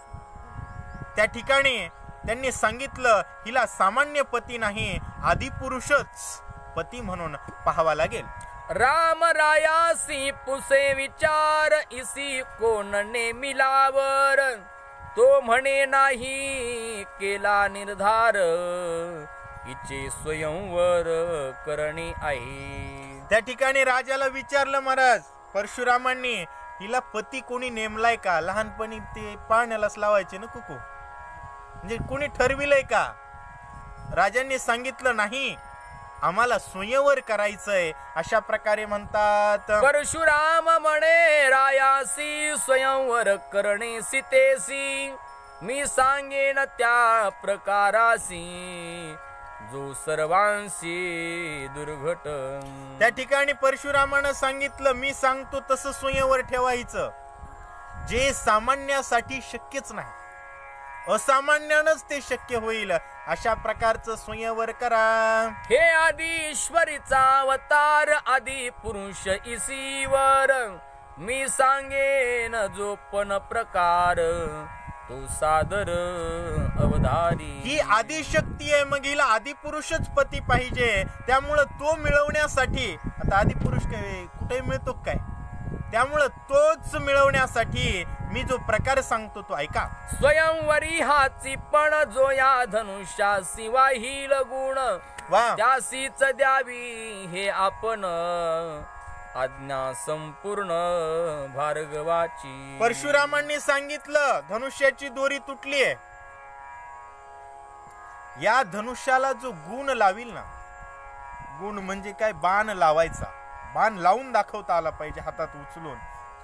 B: त्या ठिकाणी त्यांनी सांगितलं हिला सामान्य पती नाही, आदिपुरुषच पती म्हणून पाहावा लागेल.
A: राम रायासी पुसे विचार, इसी कोणने मिलावर. तो म्हणे नाही केला निर्धार, हिचे स्वयंवर करणे आहे.
B: त्या ठिकाणी राजाला विचारलं महाराज परशुरामांनी, हिला पती कोणी नेमलाय का. लहानपणी ते पाळण्यालाच लावायचे ना कुकू, म्हणजे कोणी ठरविलंय का. राजांनी सांगितलं नाही, आम्हाला स्वयंवर करायचंय. अशा प्रकारे म्हणतात.
A: परशुराम म्हणे रायासी स्वयंवर करणे सीतेसी, मी सांगेन त्या प्रकारासी, जो सर्वांशी दुर्घट.
B: त्या ठिकाणी परशुरामानं सांगितलं मी सांगतो तसं स्वयंवर ठेवायचं. जे सामान्यासाठी शक्यच नाही, असामान्यानंच ते शक्य होईल. अशा प्रकारचं स्वयंवर करा.
A: हे आदि ईश्वरीचा अवतार, आदि पुरुष इसीवर, मी सांगेन जो पण प्रकार, तो सादर अवधारी.
B: ही आदिशक्ती आहे, मग हिला आदिपुरुषच पती पाहिजे. त्यामुळं तो मिळवण्यासाठी, आता आदिपुरुष काय कुठे मिळतो काय, त्यामुळं तोच मिळवण्यासाठी मी जो प्रकार सांगतो तो ऐका.
A: स्वयंवरी हाची पण जो या धनुष्यासी वाहील गुण, त्यासीच द्यावी हे आपण आज्ञा संपूर्ण भार्गवाची.
B: परशुरामांनी सांगितलं धनुष्याची दोरी तुटलीये. या धनुष्याला जो गुण लावील ना, गुण म्हणजे काय, बाण लावायचा, बाण लावून दाखवता आला पाहिजे हातात उचलून,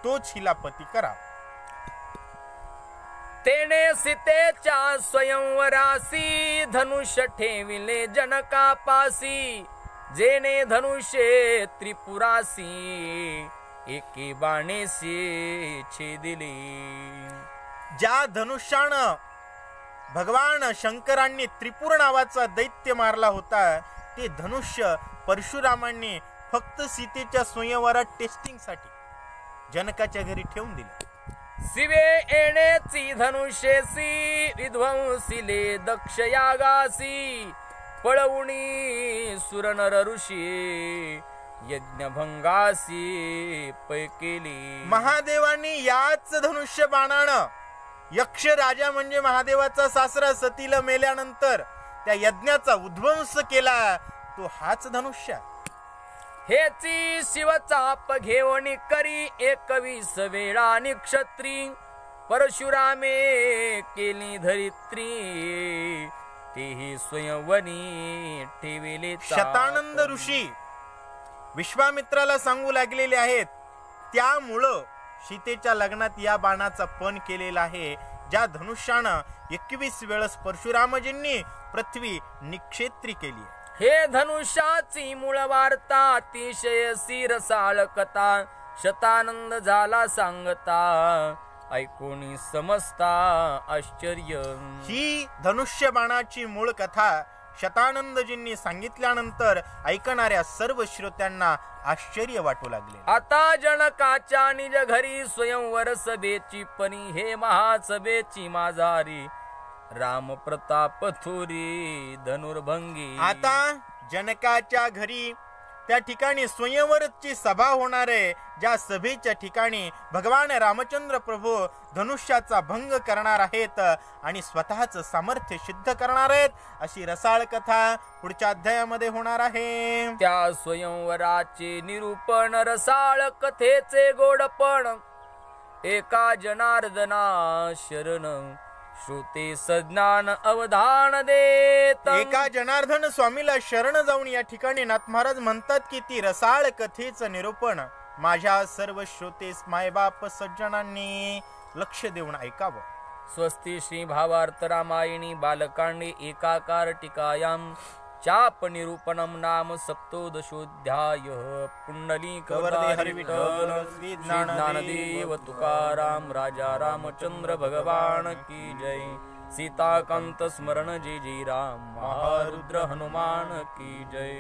B: तोच हिला पती करा.
A: तेने सीतेच्या स्वयंवरासी, धनुष्य ठेविले जनकापासी, जेने धनुष्ये त्रिपुरासी, एके बाणेसी छेदिले.
B: ज्या धनुष्यानं भगवान शंकरांनी त्रिपुर नावाचा दैत्य मारला होता, ते धनुष्य परशुरामांनी फक्त सीतेच्या स्वयंवरात टेस्टिंग साठी जनकाच्या घरी ठेवून दिले.
A: शिवे येणेची धनुष्येसी विध्वंसिले दक्ष यागासी पळवुणी सुरनर ऋषी यज्ञभंगासी पै केली.
B: महादेवांनी याच धनुष्य बाणानं यक्ष राजा म्हणजे महादेवाचा सासरा सतीला मेल्यानंतर त्या यज्ञाचा उद्ध्वंस केला, तो हाच धनुष्य.
A: हेची शिवचाप घेऊन करी 21 वेळा निक्षत्री परशुरामे केली धरित्री तेही स्वयंवनी ठेविले.
B: शतानंद ऋषी विश्वामित्राला सांगू लागलेले आहेत, त्यामुळं सीतेच्या लग्नात या बाणाचा पण केलेला आहे, ज्या धनुष्यानं 21 वेळेस परशुरामजींनी पृथ्वी निक्षेत्री केली.
A: हे धनुष्याची मूळ वार्ता अतिशय रसाळ कथा शतानंद झाला सांगता ऐकून समजता आश्चर्य.
B: ही धनुष्य बाणाची मूळ कथा शतानंदजींनी सांगितल्यानंतर ऐकणाऱ्या सर्व श्रोत्यांना आश्चर्य वाटू लागले.
A: आता जनकाच्या निज घरी स्वयंवर सभेची पणी हे महासभेची माझारी राम प्रताप थोरी धनुर्भंगी.
B: आता जनकाच्या घरी त्या ठिकाणी स्वयंवरची सभा होणार आहे, ज्या सभेच्या ठिकाणी भगवान रामचंद्र प्रभू धनुष्याचा भंग करणार आहेत आणि स्वतःच सामर्थ्य सिद्ध करणार आहेत. अशी रसाळ कथा पुढच्या अध्यायामध्ये होणार आहे.
A: त्या स्वयंवराचे निरूपण रसाळ कथेचे गोडपण एका जनार्दना शरण श्रोते सज्ञान अवधान देत.
B: एका जनार्दन स्वामीला शरण जाऊन या ठिकाणी नाथ महाराज म्हणतात की ती रसाळ कथेचं निरूपण माझ्या सर्व श्रोतेस मायबाप सज्जनांनी लक्ष देऊन ऐकावं.
A: स्वस्ती श्री भावार्थ रामायणी बालकांडे एकाकार टीकायाम चाप निरूपणम नाम सप्तोदशोऽध्याय. पुंडलीक
B: वरदे हरि विठ्ठल श्री
A: ज्ञानदेव तुकाराम राजा रामचंद्र भगवान की जय. सीताकांत स्मरण जय जय राम महारुद्र हनुमान की जय.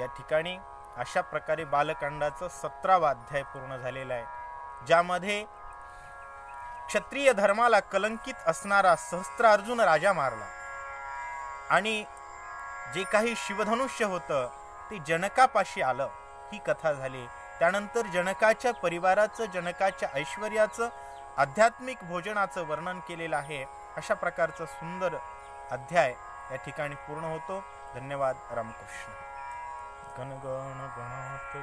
B: या ठिकाणी अशा प्रकारे बालकांडाचा 17वा अध्याय पूर्ण झालेला आहे, ज्यामध्ये क्षत्रिय धर्माला कलंकित असणारा सहस्त्रार्जुन राजा मारला आणि जे काही शिवधनुष्य होतं ते जनकापाशी आलं, ही कथा झाली. त्यानंतर जनकाच्या परिवाराचं, जनकाच्या ऐश्वर्याचं, आध्यात्मिक भोजनाचं वर्णन केलेलं आहे. अशा प्रकारचा सुंदर अध्याय या ठिकाणी पूर्ण होतो. धन्यवाद. रामकृष्ण. गण गण गणात